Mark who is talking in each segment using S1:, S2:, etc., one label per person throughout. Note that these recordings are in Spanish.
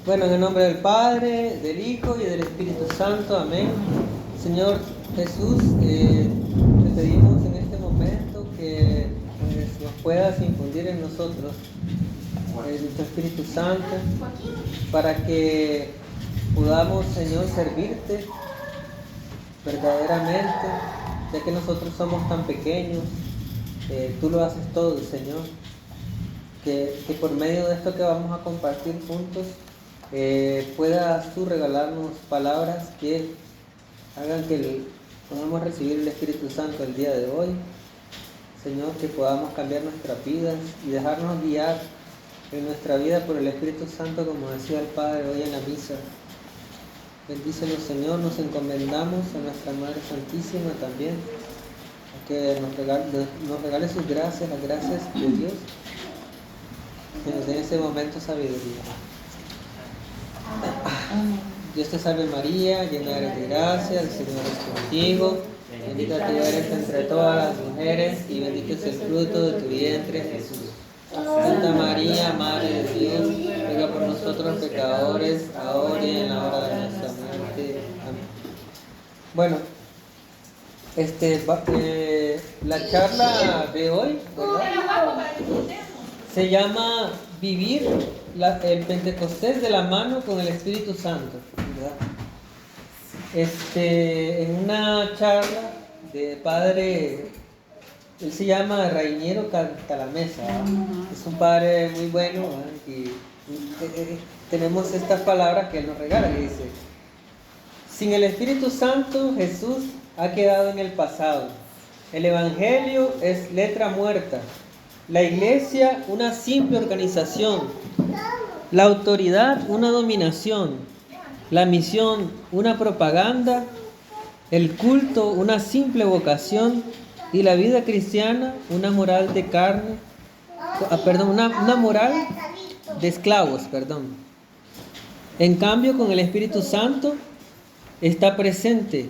S1: Bueno, en el nombre del Padre, del Hijo y del Espíritu Santo, amén. Señor Jesús, te pedimos en este momento que pues, nos puedas infundir en nosotros tu Espíritu Santo para que podamos, Señor, servirte verdaderamente, ya que nosotros somos tan pequeños, tú lo haces todo, Señor. Que por medio de esto que vamos a compartir juntos, puedas tú regalarnos palabras que hagan que podamos recibir el Espíritu Santo el día de hoy. Señor, que podamos cambiar nuestras vidas y dejarnos guiar en nuestra vida por el Espíritu Santo, como decía el Padre hoy en la misa. Bendícenos, Señor, nos encomendamos a nuestra Madre Santísima también, a que nos regale sus gracias, las gracias de Dios, que nos dé en ese momento sabiduría. Dios te salve María, llena eres de gracia, el Señor es contigo, bendita tú eres entre todas las mujeres y bendito es el fruto de tu vientre, Jesús. Santa María, Madre de Dios, ruega por nosotros pecadores, ahora y en la hora de nuestra muerte. Amén. Bueno, la charla de hoy, ¿verdad?, se llama Vivir el Pentecostés de la mano con el Espíritu Santo, ¿verdad? En una charla de padre, él se llama Rainiero Cantalamessa, es un padre muy bueno, y tenemos estas palabras que él nos regala, que dice: sin el Espíritu Santo, Jesús ha quedado en el pasado. El Evangelio es letra muerta. La Iglesia, una simple organización. La autoridad, una dominación. La misión, una propaganda. El culto, una simple vocación. Y la vida cristiana, una moral de carne. Una moral de esclavos, En cambio, con el Espíritu Santo está presente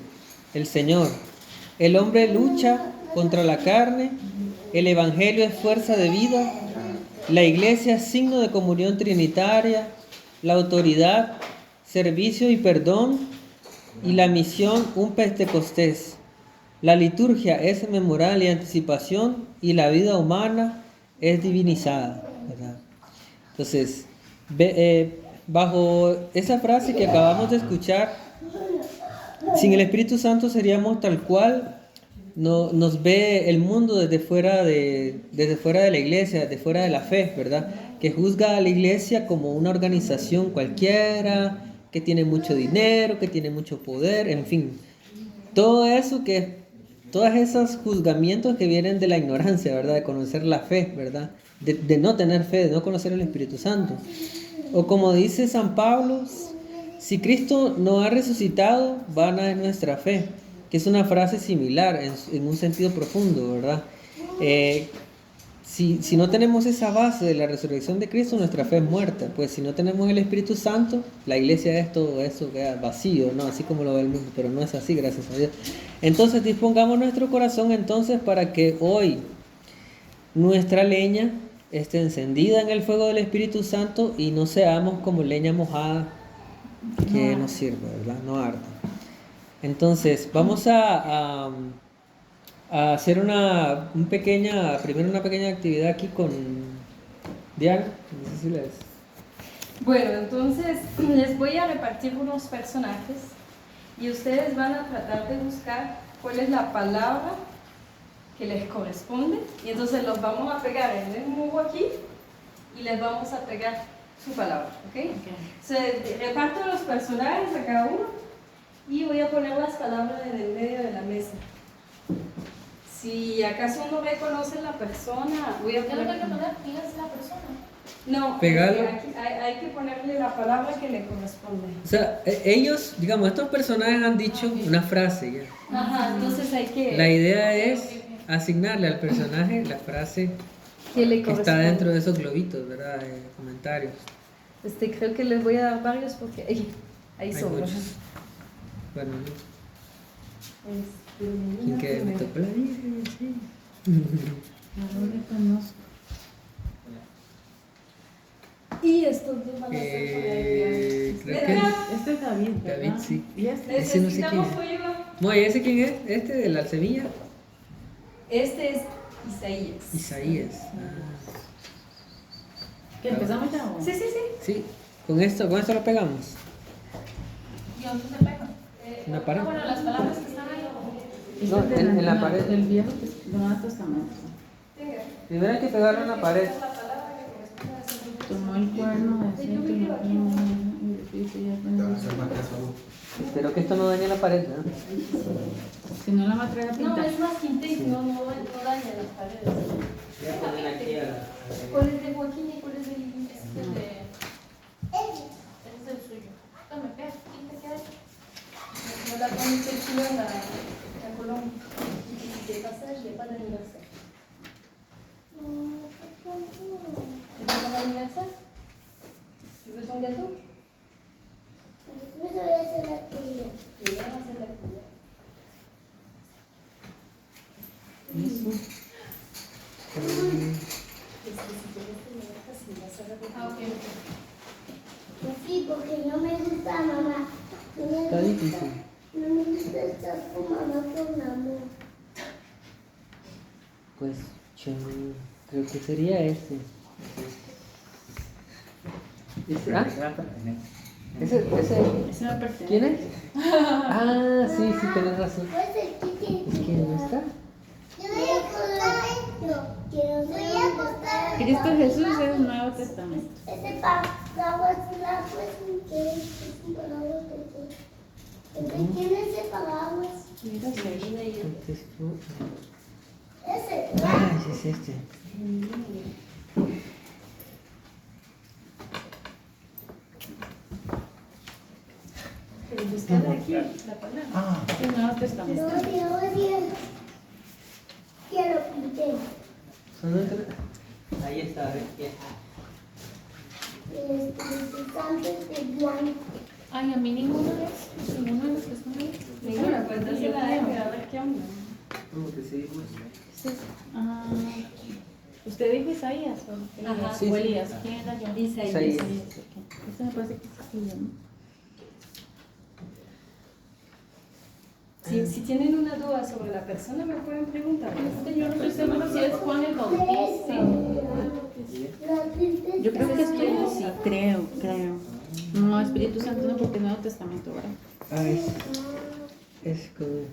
S1: el Señor. El hombre lucha contra la carne. El Evangelio es fuerza de vida. La Iglesia es signo de comunión trinitaria. La autoridad, servicio y perdón. Y la misión, un Pentecostés. La liturgia es memorial y anticipación. Y la vida humana es divinizada, ¿verdad? Entonces, bajo esa frase que acabamos de escuchar, sin el Espíritu Santo seríamos tal cual nos ve el mundo desde fuera de la iglesia, desde fuera de la fe, ¿verdad? Que juzga a la iglesia como una organización cualquiera, que tiene mucho dinero, que tiene mucho poder, en fin. Todos esos juzgamientos que vienen de la ignorancia, ¿verdad? De conocer la fe, ¿verdad? De no tener fe, de no conocer el Espíritu Santo. O como dice San Pablo, si Cristo no ha resucitado, vana es nuestra fe, que es una frase similar en un sentido profundo, ¿verdad? Si no tenemos esa base de la resurrección de Cristo, nuestra fe es muerta. Pues si no tenemos el Espíritu Santo, la iglesia es todo eso, queda vacío, ¿no? Así como lo ve el mundo, pero no es así, gracias a Dios. Entonces dispongamos nuestro corazón entonces para que hoy nuestra leña esté encendida en el fuego del Espíritu Santo y no seamos como leña mojada que no sirve, ¿verdad? No arde. Entonces, vamos a hacer una pequeña actividad aquí con Diana. No sé si les...
S2: Bueno, entonces les voy a repartir unos personajes y ustedes van a tratar de buscar cuál es la palabra que les corresponde, y entonces los vamos a pegar en el muro aquí y les vamos a pegar su palabra, ¿ok? Se reparto los personajes a cada uno y voy a poner las palabras en el medio de la mesa. Si acaso no reconocen la persona, voy a poner...
S3: ¿Qué es lo que hay que poner? ¿Quién es la persona?
S2: No, aquí hay que ponerle la palabra que le corresponde.
S1: O sea, ellos, digamos, estos personajes han dicho una frase ya.
S2: Ajá, entonces hay que...
S1: La idea es asignarle al personaje la frase que está dentro de esos globitos, ¿verdad? De comentarios.
S2: Creo que les voy a dar varios porque hay sobra.
S1: Bueno, ¿quién que me tocó la vida? Sí.
S3: No lo reconozco.
S2: Y estos dos van a ser por el
S1: Creo que
S3: Este es David, ¿verdad?
S1: David, sí.
S3: ¿Y este?
S1: Ese no sé quién
S2: Necesitamos
S1: es.
S2: fuego.
S1: Moy, ¿ese quién es? ¿Este de la Sevilla?
S2: Este es Isaías.
S1: Isaías.
S3: ¿Qué empezamos ya? O?
S2: Sí, sí, sí.
S1: Sí, con esto lo pegamos.
S4: ¿Y dónde se pega?
S1: En la pared.
S4: Bueno, las palabras que están ahí.
S3: Este
S1: No,
S3: es de
S1: en la pared.
S3: Del Viejo Nuevo Testamento.
S1: Primero hay que pegarlo en la pared.
S3: Tomó el cuerno de aceite y lo puso en el piso y aprendió.
S1: Espero que esto no dañe la pared, ¿no?
S3: Si no la va a traer a
S2: No,
S3: pintar.
S2: es más quinte, no daña las paredes.
S1: Voy a poner aquí
S2: ¿Cuál es de Joaquín y cuál es de Lili?
S4: Ese es el suyo. Tome, vea, ¿quién te queda?
S2: No la pones el chulo en la Colombia. Y si te pasa, le va a aniversario. ¿Te vas a aniversario? ¿Tu veux un gâteau?
S5: Yo voy a hacer la tuya.
S2: Y ya va a hacer la tuya.
S4: Ah, ok.
S5: Pues sí, porque no me gusta mamá.
S1: Está difícil.
S5: No me gusta estar con mamá con amor.
S1: Pues yo creo que sería este. ¿Ah? ¿Ese?
S3: Ese me pertenece.
S1: ¿Quién es? Ah, sí, sí, tenés razón.
S5: Pues el que
S1: Es que no está.
S5: yo voy a contar esto. Voy a contar.
S3: Cristo Jesús es el Nuevo Testamento.
S5: Ese paraguas blanco es un paraguas de ¿quién es ese paraguas?
S1: Entonces,
S5: Ese.
S1: ah, sí, es este.
S2: Pero buscar aquí la palabra.
S3: Es el Nuevo Testamento.
S5: Quiero pintar.
S1: Son entre- Ahí está, a ver, ¿quién?
S5: El Espíritu Santo es de blanco.
S4: Ay, a mí ninguno de los que están ahí.
S2: Ninguna, pues entonces la dejo a ver qué onda.
S1: ¿Cómo que sí?
S3: Ah, ¿usted dijo Isaías o Elías?
S2: Ajá.
S1: Sí,
S3: ¿O
S1: sí.
S3: Elías? ¿Quién era yo?
S2: Isaías.
S1: Isaías.
S3: Este me parece que es Isaías, ¿no?
S2: Si tienen una duda sobre la persona, me pueden preguntar.
S4: Yo no estoy seguro si es Juan el Bautista.
S3: Yo creo que es Elías, sí, creo. No, Espíritu Santo no, porque es Nuevo Testamento, ¿verdad?
S1: Ah, es como...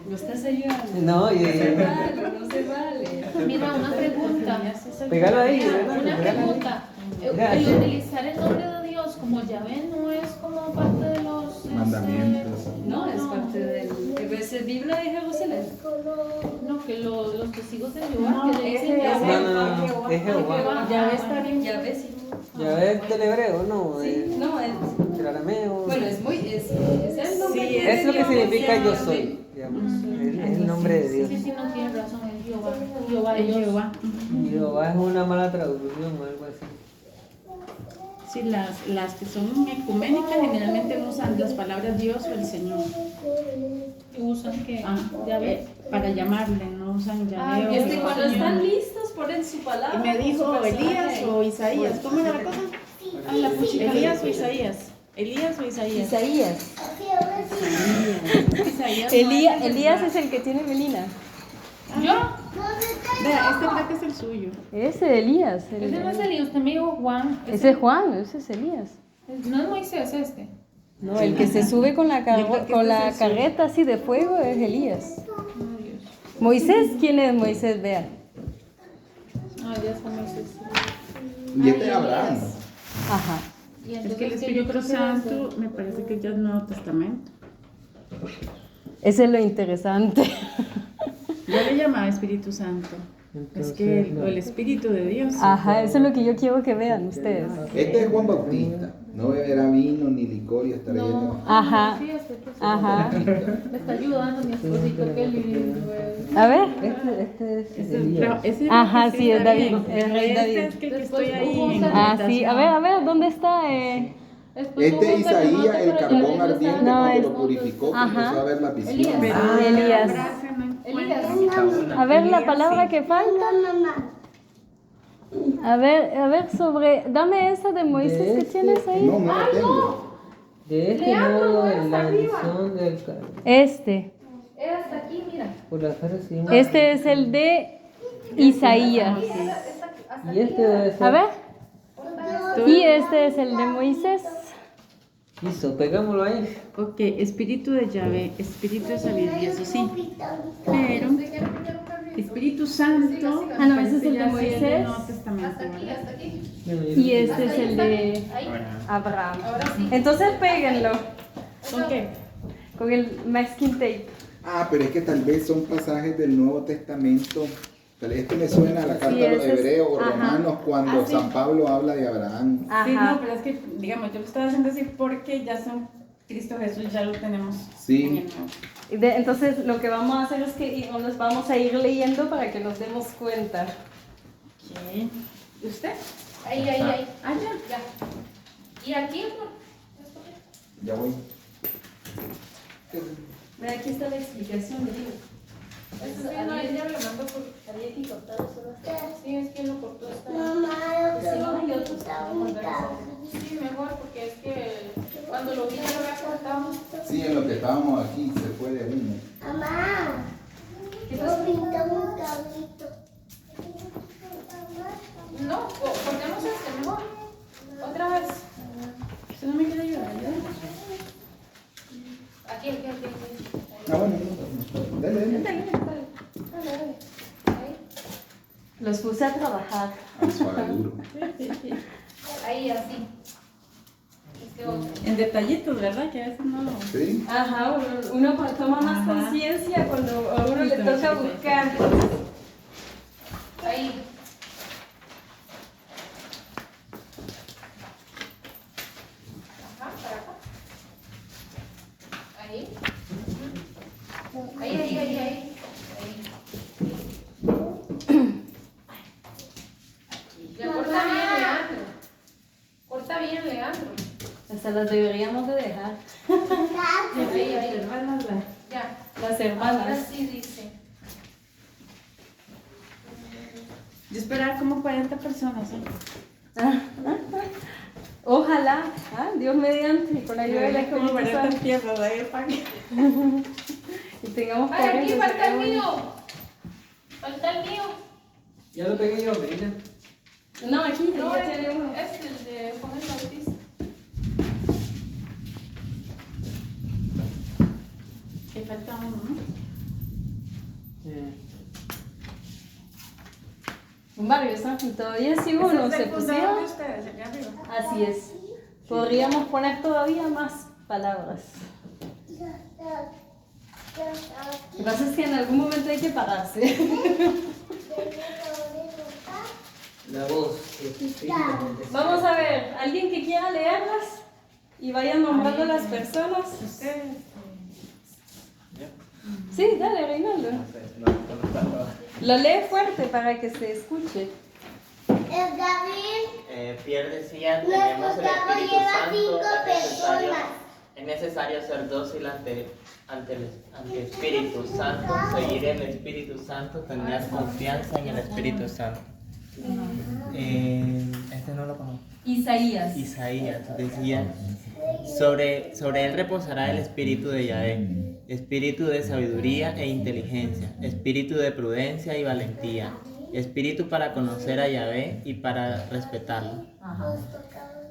S2: ¿Lo estás ayudando?
S1: No,
S2: No se vale, no se vale.
S4: Mira, una pregunta.
S1: Pégalo ahí, ¿verdad?
S4: Una pregunta. El utilizar el nombre de Dios como Yahvé no es como parte de los
S6: Mandamientos.
S2: No, es parte del... Es Biblia de Jerusalén.
S4: No, que los testigos de Jehová
S3: No,
S4: que le dicen
S3: ese-
S4: Yahvé.
S1: No, es Jehová.
S3: Ya está bien.
S2: Ya ves, sí.
S1: Ya ves del hebreo, ¿no?
S2: No,
S1: Del arameo.
S2: bueno, es muy... Es el nombre
S3: Sí,
S2: de
S1: Es lo que
S2: Dios,
S1: significa yo
S2: Yahvé.
S1: soy, digamos. Es el nombre de Dios.
S4: Sí, no tiene razón, es Jehová. Jehová
S3: Es
S4: Dios.
S3: Jehová.
S1: Jehová es una mala traducción o algo así.
S3: Sí, las que son ecuménicas generalmente usan las palabras Dios o el Señor.
S4: Usan que
S3: Ah,
S4: Yahvé.
S3: para llamarle, no usan
S4: Ah,
S3: Yahvé o
S2: Este, cuando
S3: Señor.
S2: están listos, ponen su palabra.
S3: Y me dijo
S2: su personaje.
S3: Elías o Isaías. ¿Cómo era la cosa?
S4: Ah, la puchica.
S3: Elías o Isaías. Elías o Isaías.
S7: Isaías.
S5: Así, ahora sí.
S3: Isaías no
S7: Elías es el que tiene Melina.
S4: ¿Yo?
S5: ¿Dónde está?
S3: Vea, este creo que es el suyo.
S7: Ese Elías.
S4: Ese no es Elías, usted me dijo Juan.
S7: Ese es Juan, ese es Elías.
S4: No es Moisés este.
S7: No, el que se sube con la,
S3: Yo creo que
S7: con
S3: este
S7: la
S3: es el suyo.
S7: carreta así de fuego es Elías.
S4: Oh, Dios.
S7: Moisés, ¿quién es Moisés? Vean.
S4: Ah, ya está Moisés.
S6: Y este es Abraham.
S7: Ajá.
S4: Y
S3: Es que el
S4: entonces, yo
S3: Espíritu
S4: creo que
S3: Santo me parece que ya es Nuevo Testamento.
S7: Ese es lo interesante.
S3: Yo le llamaba Espíritu Santo. Es que el Espíritu de Dios.
S7: Ajá, eso es lo que yo quiero que vean ustedes.
S6: Este es Juan Bautista. No beberá vino ni licor y estará lleno.
S4: No,
S7: Ajá.
S4: sí, este que sí.
S7: Ajá.
S4: Me está ayudando mi esposito, qué lindo.
S7: A ver.
S1: Este es
S3: Ese-
S1: Elías.
S3: ese
S7: Ajá,
S3: que
S7: sí, es
S3: está
S7: David,
S3: bien.
S7: es rey
S3: Este
S7: David.
S3: es que
S4: Después
S3: estoy ahí
S4: hubo
S3: en
S7: Ah, sí, a
S3: meditación.
S7: ver, ¿dónde está?
S4: Después
S6: Este
S4: hubo un
S6: Isaías,
S4: terremoto,
S6: el
S4: pero ya
S6: carbón
S4: Dios
S6: ardiente,
S4: estaba-
S7: No,
S6: cuando
S7: es-
S6: lo purificó,
S7: Ajá.
S6: comenzó a ver la visión.
S4: Elías.
S3: Pero
S7: Ah,
S3: la
S7: Elías.
S3: frase no encuentro.
S4: Elías.
S7: A ver la
S3: Elías,
S7: palabra
S3: sí.
S7: que falta.
S5: Mamá.
S7: A ver, dame esa de Moisés que tienes ahí.
S6: No, no la tengo.
S1: De este modo, en la edición del
S7: Este.
S2: Hasta aquí, mira.
S1: por la cara sí.
S7: Este es el de Isaías.
S1: Y este debe ser.
S7: A ver. Y este es el de Moisés.
S1: Listo, pegámoslo ahí.
S3: Ok, espíritu de Yahvé, espíritu de sabiduría, eso sí. Pero Espíritu Santo.
S7: Ah, no, ese es el de
S3: ya sí
S7: Moisés.
S3: del Nuevo Testamento, ¿verdad?
S2: Hasta aquí.
S7: Y este es el de Abraham. Entonces péguenlo
S3: ¿Con qué?
S7: con el masking tape.
S6: Ah, pero es que tal vez son pasajes del Nuevo Testamento. Tal vez esto me suena a la carta a los
S7: ese es-
S6: hebreos o
S7: ajá.
S6: romanos cuando
S3: Ah, sí.
S6: San Pablo habla de Abraham.
S3: Sí,
S7: Ajá.
S3: no, pero es que, digamos, yo lo estaba haciendo así porque ya son Cristo Jesús, ya lo tenemos
S6: Sí.
S3: en el Nuevo.
S7: Entonces lo que vamos a hacer es que nos vamos a ir leyendo para que nos demos cuenta.
S3: Ok. ¿Y usted?
S2: Ahí.
S3: Ah, ya.
S2: Ya. Y aquí,
S6: Ya voy.
S7: Mira, aquí está la explicación, digo.
S2: Eso sí, no, ella me lo mandó por.
S7: Había que cortar solo hasta-
S2: Sí, es que lo cortó esta.
S5: Mamá, lo que
S7: Sí,
S5: no
S7: hay
S5: me
S7: otros.
S5: gusta ahorita.
S2: Sí, mejor, porque es que cuando lo vi ya lo había cortado.
S6: Sí, en lo que estábamos aquí se fue de uno.
S5: Mamá, yo pinté un cabrito.
S2: No, cortemos este mejor. Otra vez.
S3: ¿Usted no me quiere ayudar?
S2: Aquí.
S6: Ah, bueno, no. Dale.
S2: Ahí.
S7: Los puse a trabajar.
S6: Ah, suave, duro.
S2: Ahí, así. Este otro.
S3: En detallitos, ¿verdad? Que a veces no lo...
S6: ¿Sí?
S7: Ajá, uno toma más
S3: Ajá.
S7: conciencia cuando a uno le toca buscar.
S2: Ahí. Ajá, para acá. Ahí. Ahí. Ya corta bien, Leandro. Corta bien, Leandro.
S7: Hasta las deberíamos de dejar.
S2: Ahí.
S3: Hermanasla.
S2: Ya.
S7: Las
S2: Ahora
S7: hermanas.
S2: sí dice.
S3: Yo esperaba como 40 personas.
S7: Ojalá, Dios mediante, con la ayuda de la
S3: como
S7: Espíritu
S3: 40
S7: Santo.
S3: piezas ahí para que...
S7: Y tengamos
S2: Ay, aquí
S7: 40.
S2: falta el
S7: sería
S2: mío.
S7: bueno.
S2: Falta el mío.
S1: Ya lo pegué yo, mira.
S7: No, aquí
S2: No,
S7: ya tiene uno.
S2: es el de Juan el Bautista.
S3: Que falta uno, ¿no?
S7: Un barrio, ¿sabes? Y todavía si uno
S3: Ese es
S7: se
S3: el fundador de
S7: pusiera.
S3: ustedes, allá arriba.
S7: Así es. Podríamos poner todavía más palabras. Lo que pasa es que en algún momento hay que pararse.
S1: La voz.
S7: Vamos a ver, alguien que quiera leerlas y vaya nombrando a las personas.
S3: Ustedes.
S7: Sí, dale, Reinaldo. Lo lee fuerte para que se escuche.
S5: El Gabriel,
S8: Pierre decía,
S5: nuestro
S8: tenemos el
S5: carro
S8: Espíritu
S5: lleva
S8: Santo,
S5: 5 personas.
S8: es necesario ser dócil ante el Espíritu Santo, seguir el Espíritu Santo, tener confianza en el Espíritu Santo. Este no lo conozco.
S7: Isaías.
S8: Isaías decía, sobre él reposará el espíritu de Yahvé, espíritu de sabiduría e inteligencia, espíritu de prudencia y valentía, espíritu para conocer a Yahvé y para respetarlo.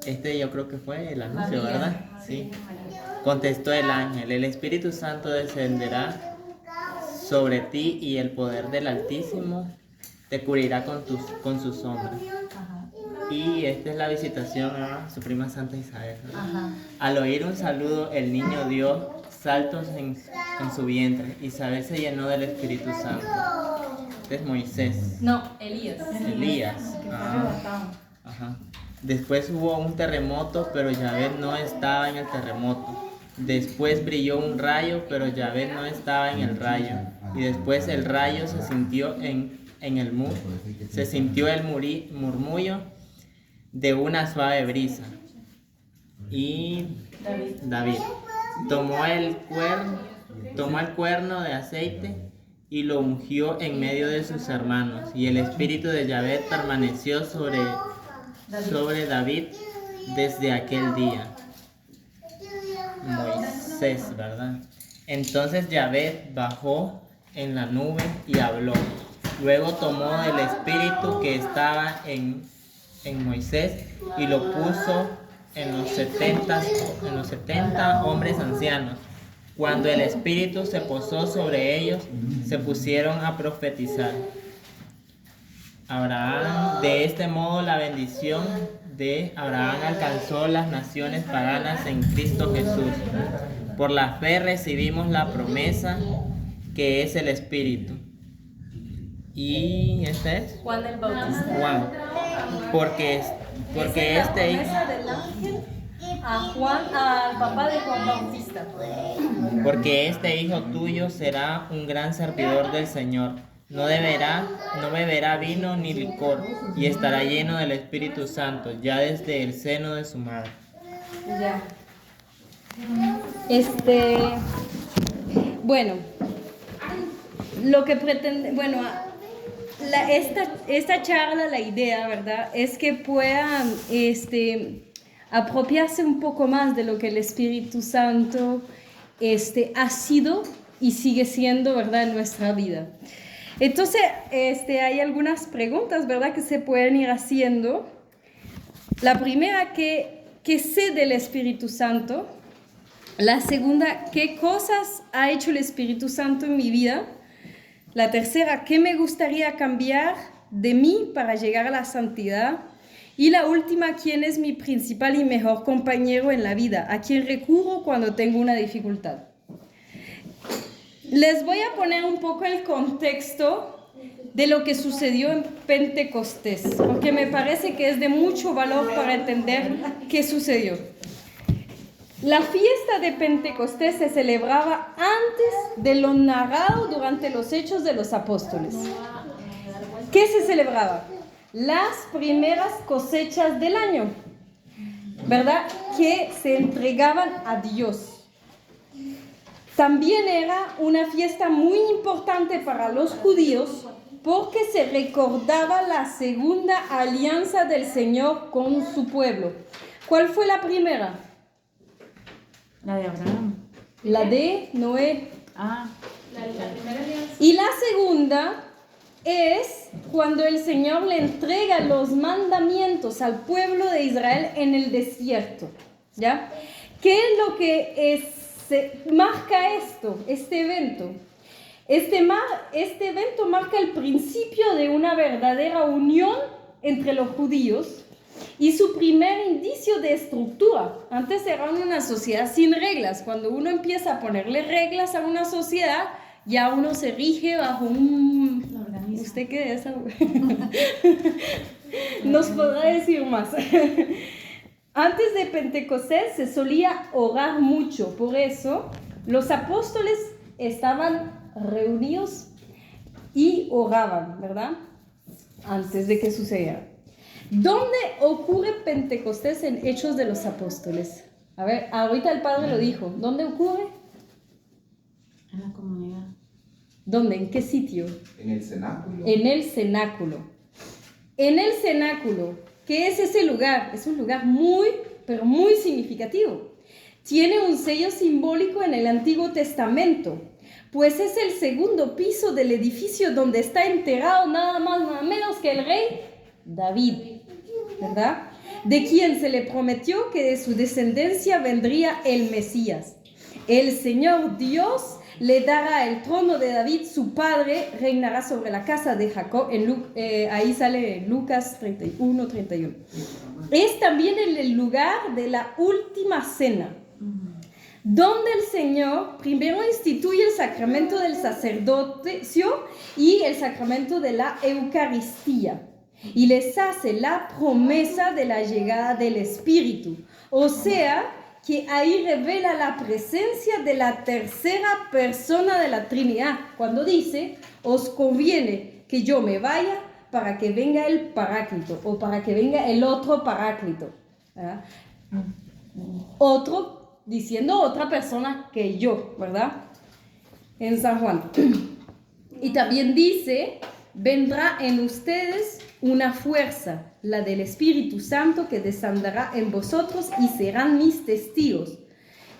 S8: Este yo creo que fue el anuncio,
S7: María.
S8: ¿verdad? Sí. Contestó el ángel, el Espíritu Santo descenderá sobre ti y el poder del Altísimo te cubrirá con su sombra. Y esta es la visitación a su prima Santa Isabel. Al oír un saludo, el niño dio saltos en su vientre. Isabel se llenó del Espíritu Santo. Este es Moisés.
S7: No, Elías.
S8: Elías.
S3: Que está
S8: Ah,
S3: arrebatado.
S8: ajá. Después hubo un terremoto, pero Yahvé no estaba en el terremoto. Después brilló un rayo, pero Yahvé no estaba en el rayo. Y después el rayo se sintió se sintió el murmullo de una suave brisa. Y David tomó el cuerno de aceite y lo ungió en medio de sus hermanos. Y el espíritu de Yahvé permaneció sobre David desde aquel día. Moisés, ¿verdad? Entonces Yahvé bajó en la nube y habló. Luego tomó el espíritu que estaba en Moisés y lo puso en los 70 hombres ancianos. Cuando el espíritu se posó sobre ellos, se pusieron a profetizar. Abraham, de este modo la bendición de Abraham alcanzó las naciones paganas en Cristo Jesús. Por la fe recibimos la promesa que es el espíritu. ¿Y este es?
S2: Juan el Bautista.
S8: Juan. Porque este hijo...
S2: promesa del ángel a Juan, al papá de Juan Bautista.
S8: Porque este hijo tuyo será un gran servidor del Señor. No beberá vino ni licor, y estará lleno del Espíritu Santo, ya desde el seno de su madre.
S2: Ya. Bueno, lo que pretende, bueno, esta charla, la idea, ¿verdad?, es que puedan apropiarse un poco más de lo que el Espíritu Santo ha sido y sigue siendo, ¿verdad?, en nuestra vida. Entonces, hay algunas preguntas, ¿verdad?, que se pueden ir haciendo. La primera, ¿qué sé del Espíritu Santo? La segunda, ¿qué cosas ha hecho el Espíritu Santo en mi vida? La tercera, ¿qué me gustaría cambiar de mí para llegar a la santidad? Y la última, ¿quién es mi principal y mejor compañero en la vida? ¿A quién recurro cuando tengo una dificultad? Les voy a poner un poco el contexto de lo que sucedió en Pentecostés, porque me parece que es de mucho valor para entender qué sucedió. La fiesta de Pentecostés se celebraba antes de lo narrado durante los Hechos de los Apóstoles. ¿Qué se celebraba? Las primeras cosechas del año, ¿verdad?, que se entregaban a Dios. También era una fiesta muy importante para los judíos porque se recordaba la segunda alianza del Señor con su pueblo. ¿Cuál fue la primera?
S3: La de Abraham.
S2: La de Noé.
S3: Ah,
S4: La primera alianza.
S2: Y la segunda es cuando el Señor le entrega los mandamientos al pueblo de Israel en el desierto, ¿ya? ¿Qué es lo que marca este evento? Este evento marca el principio de una verdadera unión entre los judíos y su primer indicio de estructura. Antes era una sociedad sin reglas. Cuando uno empieza a ponerle reglas a una sociedad, ya uno se rige bajo un... ¿Usted qué es? Nos podrá decir más. Antes de Pentecostés se solía orar mucho, por eso los apóstoles estaban reunidos y oraban, ¿verdad?, antes de que sucediera. ¿Dónde ocurre Pentecostés en Hechos de los Apóstoles? A ver, ahorita el Padre lo dijo. ¿Dónde ocurre?
S3: en la comunidad.
S2: ¿Dónde? ¿En qué sitio?
S6: En el cenáculo.
S2: En el cenáculo. En el cenáculo, ¿qué es ese lugar? Es un lugar muy, pero muy significativo. Tiene un sello simbólico en el Antiguo Testamento, pues es el segundo piso del edificio donde está enterrado nada más, nada menos que el rey David, ¿verdad?, de quien se le prometió que de su descendencia vendría el Mesías. El Señor Dios le dará el trono de David, su padre reinará sobre la casa de Jacob. Ahí sale Lucas 31. Es también el lugar de la última cena, donde el Señor primero instituye el sacramento del sacerdocio y el sacramento de la Eucaristía, y les hace la promesa de la llegada del Espíritu. O sea, que ahí revela la presencia de la tercera persona de la Trinidad, cuando dice, os conviene que yo me vaya para que venga el Paráclito, o para que venga el otro Paráclito, ¿verdad? Otro, diciendo otra persona que yo, ¿verdad?, en San Juan. Y también dice, vendrá en ustedes una fuerza, la del Espíritu Santo, que descenderá en vosotros y serán mis testigos.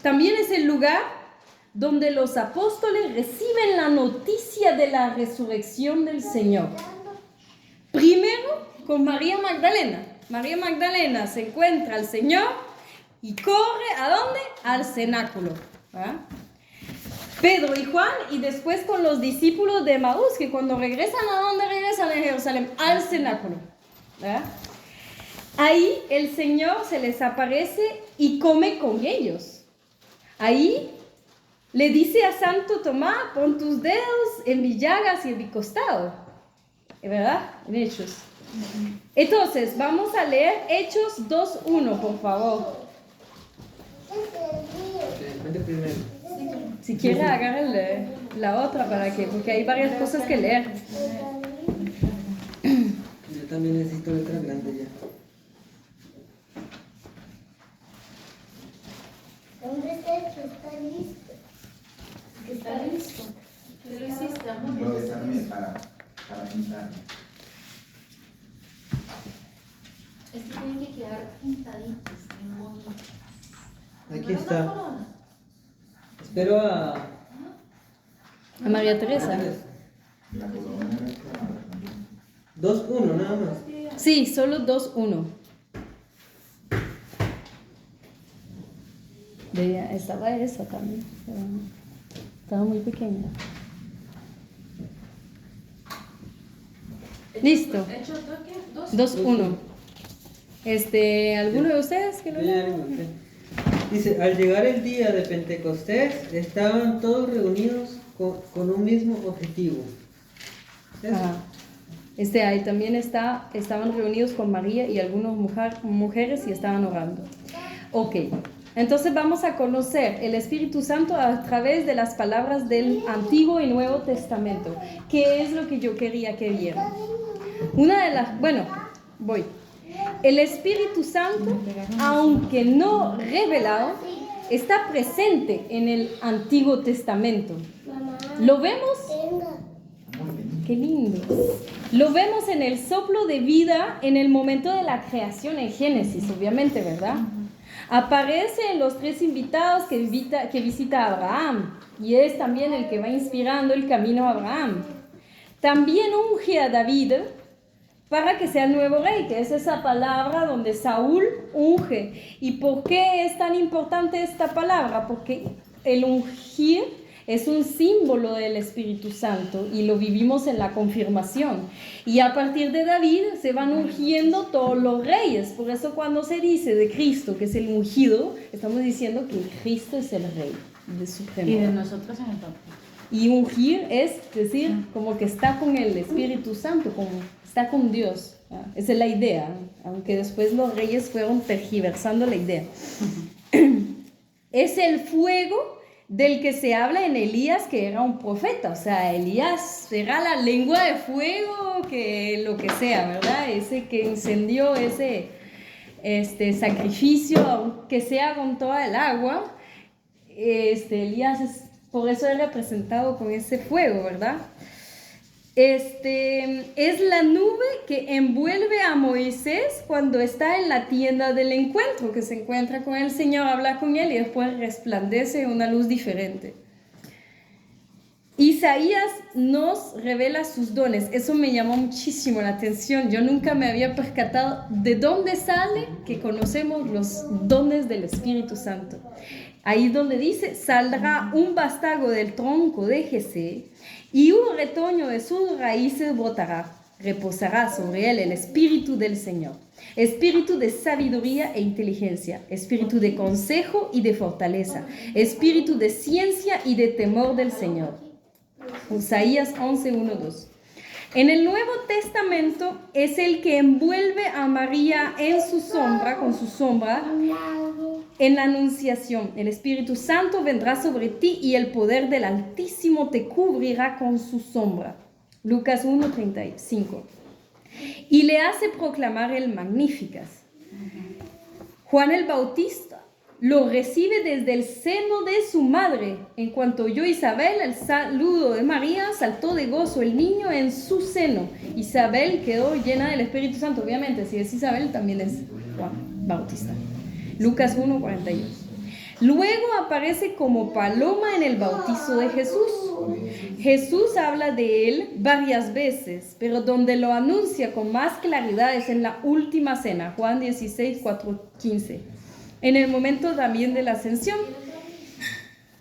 S2: También es el lugar donde los apóstoles reciben la noticia de la resurrección del Señor. Primero con María Magdalena. María Magdalena se encuentra al Señor y corre ¿a dónde? Al cenáculo. ¿Verdad? Pedro y Juan, y después con los discípulos de Maús, que cuando regresan, ¿a dónde regresan en Jerusalén? Al cenáculo. ¿Verdad? Ahí el Señor se les aparece y come con ellos. Ahí le dice a Santo Tomás, pon tus dedos en mis llagas y en mi costado. ¿Verdad? En Hechos. Entonces, vamos a leer Hechos 2:1, por favor.
S1: Primero.
S2: Si quiere, agarre la otra porque hay varias cosas que leer.
S1: Yo también necesito letra grande ya.
S5: ¿Dónde está hecho? Está listo.
S4: Está listo. ¿Qué lo hiciste, amor?
S6: Lo desarmé para pintar.
S4: Es que tienen que quedar pintaditos, bien bonitos.
S1: Aquí está. Espero a
S2: María Teresa.
S6: La corona era
S1: 2-1 nada más.
S2: Sí, solo 2:1. Estaba esa también. Estaba muy pequeña. Listo.
S4: ¿Hecho toque?
S2: 2:1. ¿Alguno de ustedes que lo
S1: Yo ya
S2: lea?
S1: lo encontré. Dice, al llegar el día de Pentecostés, estaban todos reunidos con un mismo objetivo. ¿Eso?
S2: Ajá. Ahí también estaban reunidos con María y algunas mujeres y estaban orando. Ok, entonces vamos a conocer el Espíritu Santo a través de las palabras del Antiguo y Nuevo Testamento. ¿Qué es lo que yo quería que vieran? El Espíritu Santo, aunque no revelado, está presente en el Antiguo Testamento.
S5: Mamá,
S2: ¿Lo vemos?
S5: venga.
S2: Qué lindo. Lo vemos en el soplo de vida en el momento de la creación en Génesis, obviamente, ¿verdad? Aparece en los 3 invitados que visita a Abraham y es también el que va inspirando el camino a Abraham. También unge a David para que sea el nuevo rey, que es esa palabra donde Saúl unge. ¿Y por qué es tan importante esta palabra? Porque el ungir es un símbolo del Espíritu Santo y lo vivimos en la confirmación. Y a partir de David se van ungiendo todos los reyes. Por eso cuando se dice de Cristo que es el ungido, estamos diciendo que Cristo es el rey de supremo.
S3: Y de nosotros en el papel.
S2: Y ungir es decir, como que está con el Espíritu Santo, como está con Dios. Esa es la idea, aunque después los reyes fueron tergiversando la idea. Es el fuego del que se habla en Elías, que era un profeta. O sea, Elías era la lengua de fuego, que lo que sea, ¿verdad? Ese que incendió ese sacrificio, aunque sea con toda el agua. Elías por eso es representado con ese fuego, ¿verdad? Es la nube que envuelve a Moisés cuando está en la tienda del encuentro, que se encuentra con el Señor, habla con él y después resplandece una luz diferente. Isaías nos revela sus dones. Eso me llamó muchísimo la atención. Yo nunca me había percatado de dónde sale que conocemos los dones del Espíritu Santo. Ahí donde dice, saldrá un vástago del tronco de Jesé y un retoño de sus raíces brotará. Reposará sobre él el Espíritu del Señor, Espíritu de sabiduría e inteligencia, Espíritu de consejo y de fortaleza, Espíritu de ciencia y de temor del Señor. Isaías 11:1-2. En el Nuevo Testamento es el que envuelve a María en su sombra, con su sombra, en la Anunciación. El Espíritu Santo vendrá sobre ti y el poder del Altísimo te cubrirá con su sombra. Lucas 1:35. Y le hace proclamar el Magníficas. Juan el Bautista lo recibe desde el seno de su madre. En cuanto oyó Isabel el saludo de María, saltó de gozo el niño en su seno. Isabel quedó llena del Espíritu Santo. Obviamente, si es Isabel, también es Juan Bautista. Lucas 1:42. Luego aparece como paloma en el bautizo de Jesús. Jesús habla de él varias veces, pero donde lo anuncia con más claridad es en la última cena, Juan 16:4-15. En el momento también de la ascensión,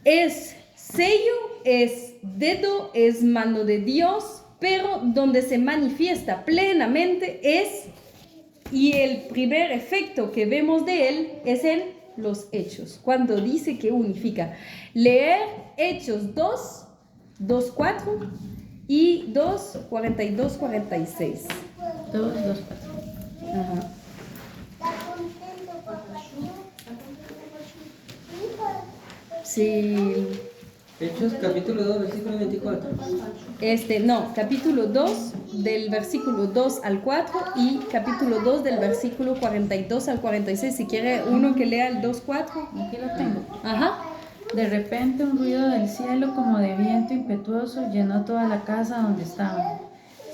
S2: es sello, es dedo, es mano de Dios, pero donde se manifiesta plenamente es, y el primer efecto que vemos de él es en los hechos, cuando dice que unifica. Leer Hechos 2:4 y 2:42-46.
S3: 2:4.
S2: Ajá. Sí.
S1: Hechos capítulo 2, versículo 24.
S2: No, capítulo 2 del versículo 2 al 4 y capítulo 2 del versículo 42 al 46. Si quiere uno que lea el 2:4.
S3: Aquí lo tengo.
S2: Ajá.
S3: De repente un ruido del cielo como de viento impetuoso llenó toda la casa donde estaban.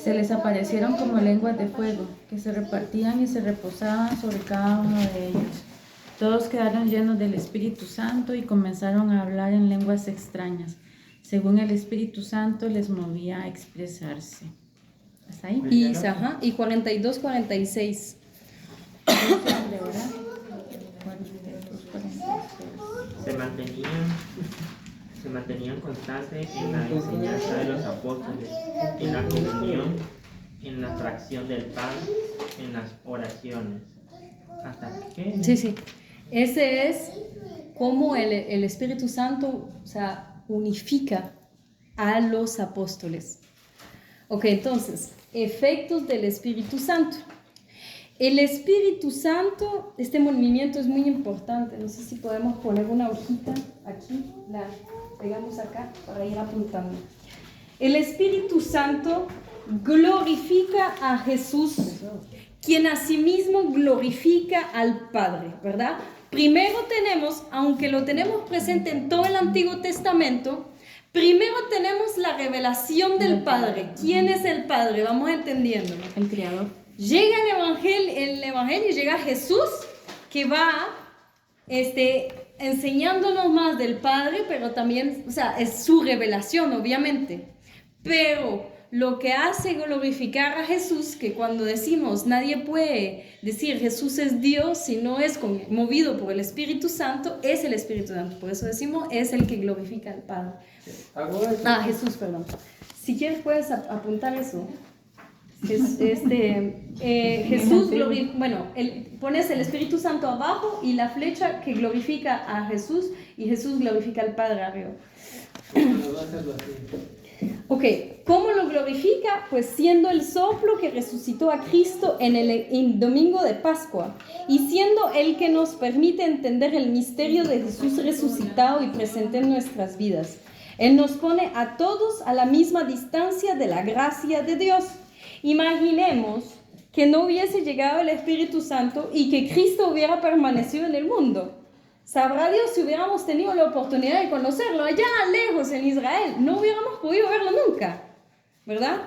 S3: Se les aparecieron como lenguas de fuego, que se repartían y se reposaban sobre cada uno de ellos. Todos quedaron llenos del Espíritu Santo y comenzaron a hablar en lenguas extrañas, según el Espíritu Santo les movía a expresarse. ¿Hasta ahí?
S2: Y 42-46.
S8: Se mantenían constantes en la enseñanza de los apóstoles, en la comunión, en la fracción del pan, en las oraciones. ¿Hasta qué?
S2: Sí. Ese es cómo el Espíritu Santo, o sea, unifica a los apóstoles. Ok, entonces, efectos del Espíritu Santo. El Espíritu Santo, este movimiento es muy importante. No sé si podemos poner una hojita aquí, la pegamos acá para ir apuntando. El Espíritu Santo glorifica a Jesús, quien asimismo glorifica al Padre, ¿verdad? Primero tenemos, aunque lo tenemos presente en todo el Antiguo Testamento, primero tenemos la revelación del Padre. ¿Quién es el Padre? Vamos entendiendo.
S3: El Creador.
S2: Llega el Evangelio, llega Jesús, que va enseñándonos más del Padre, pero también, o sea, es su revelación, obviamente. Pero lo que hace glorificar a Jesús, que cuando decimos, nadie puede decir Jesús es Dios si no es movido por el Espíritu Santo, es el Espíritu Santo. Por eso decimos, es el que glorifica al Padre. Jesús, perdón. Si quieres puedes apuntar eso. Jesús glorifica, pones el Espíritu Santo abajo y la flecha que glorifica a Jesús, y Jesús glorifica al Padre arriba. Ok, ¿cómo lo glorifica? Pues siendo el soplo que resucitó a Cristo en el domingo de Pascua, y siendo el que nos permite entender el misterio de Jesús resucitado y presente en nuestras vidas. Él nos pone a todos a la misma distancia de la gracia de Dios. Imaginemos que no hubiese llegado el Espíritu Santo y que Cristo hubiera permanecido en el mundo. Sabrá Dios si hubiéramos tenido la oportunidad de conocerlo allá lejos en Israel. No hubiéramos podido verlo nunca, ¿verdad?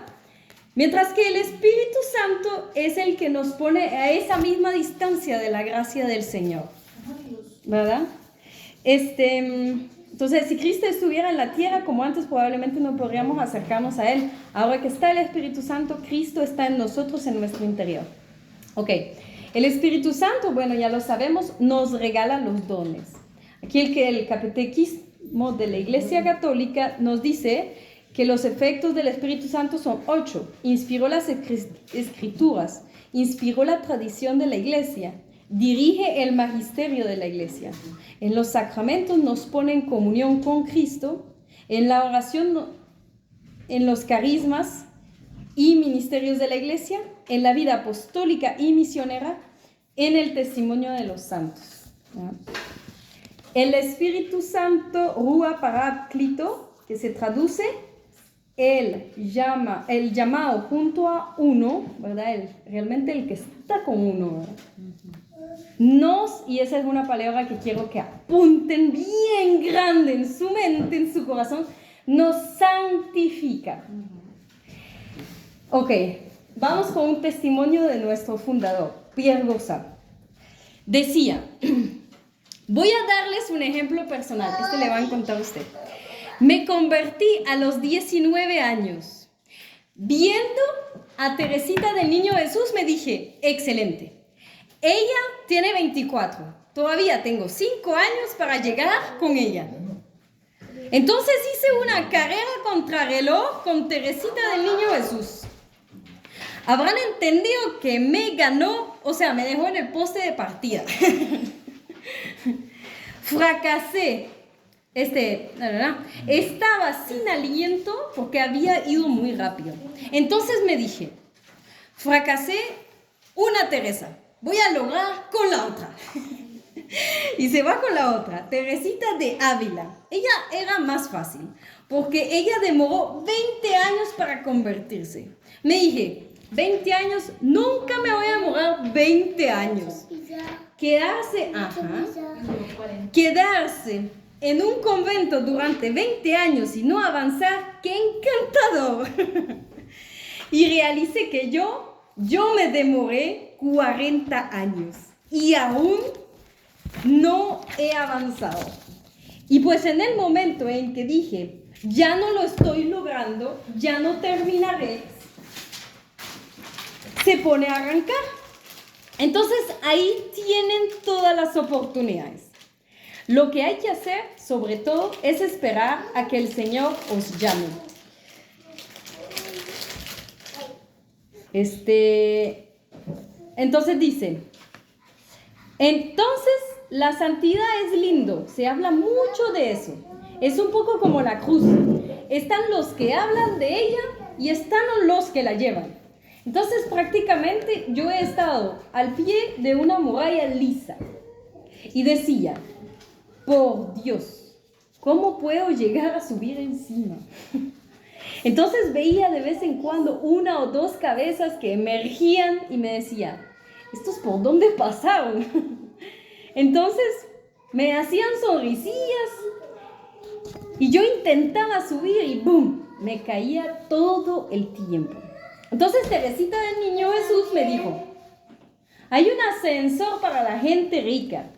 S2: Mientras que el Espíritu Santo es el que nos pone a esa misma distancia de la gracia del Señor, ¿verdad? Entonces, si Cristo estuviera en la tierra como antes, probablemente no podríamos acercarnos a Él. Ahora que está el Espíritu Santo, Cristo está en nosotros, en nuestro interior. Ok, el Espíritu Santo, bueno, ya lo sabemos, nos regala los dones. Aquí el catequismo de la Iglesia Católica nos dice que los efectos del Espíritu Santo son 8. Inspiró las Escrituras, inspiró la tradición de la Iglesia, dirige el magisterio de la Iglesia. En los sacramentos nos pone en comunión con Cristo, en la oración, en los carismas y ministerios de la Iglesia, en la vida apostólica y misionera, en el testimonio de los santos. El Espíritu Santo, Rúa Paráclito, que se traduce el llamado junto a uno, ¿verdad? Realmente el que está con uno, ¿verdad? y esa es una palabra que quiero que apunten bien grande en su mente, en su corazón, nos santifica. Ok, vamos con un testimonio de nuestro fundador, Pierre Gaussat. Decía, voy a darles un ejemplo personal, este le va a encontrar a usted. Me convertí a los 19 años. Viendo a Teresita del Niño Jesús me dije, excelente. Ella tiene 24, todavía tengo 5 años para llegar con ella. Entonces hice una carrera contrarreloj con Teresita del Niño Jesús. Habrán entendido que me ganó, o sea, me dejó en el poste de partida. Fracasé. Estaba sin aliento porque había ido muy rápido. Entonces me dije, fracasé una Teresa, voy a lograr con la otra. Y se va con la otra, Teresita de Ávila. Ella era más fácil porque ella demoró 20 años para convertirse. Me dije, 20 años, nunca me voy a demorar 20 años. Quedarse en un convento durante 20 años y no avanzar, ¡qué encantador! Y realicé que yo me demoré 40 años y aún no he avanzado. Y pues en el momento en que dije, ya no lo estoy logrando, ya no terminaré, se pone a arrancar. Entonces ahí tienen todas las oportunidades. Lo que hay que hacer, sobre todo, es esperar a que el Señor os llame. Entonces dice, entonces la santidad es lindo, se habla mucho de eso. Es un poco como la cruz. Están los que hablan de ella y están los que la llevan. Entonces prácticamente yo he estado al pie de una muralla lisa y decía, por Dios, ¿cómo puedo llegar a subir encima? Entonces veía de vez en cuando 1 o 2 cabezas que emergían y me decía, ¿estos por dónde pasaron? Entonces me hacían sonrisillas y yo intentaba subir y ¡boom! Me caía todo el tiempo. Entonces Teresita del Niño Jesús me dijo, hay un ascensor para la gente rica.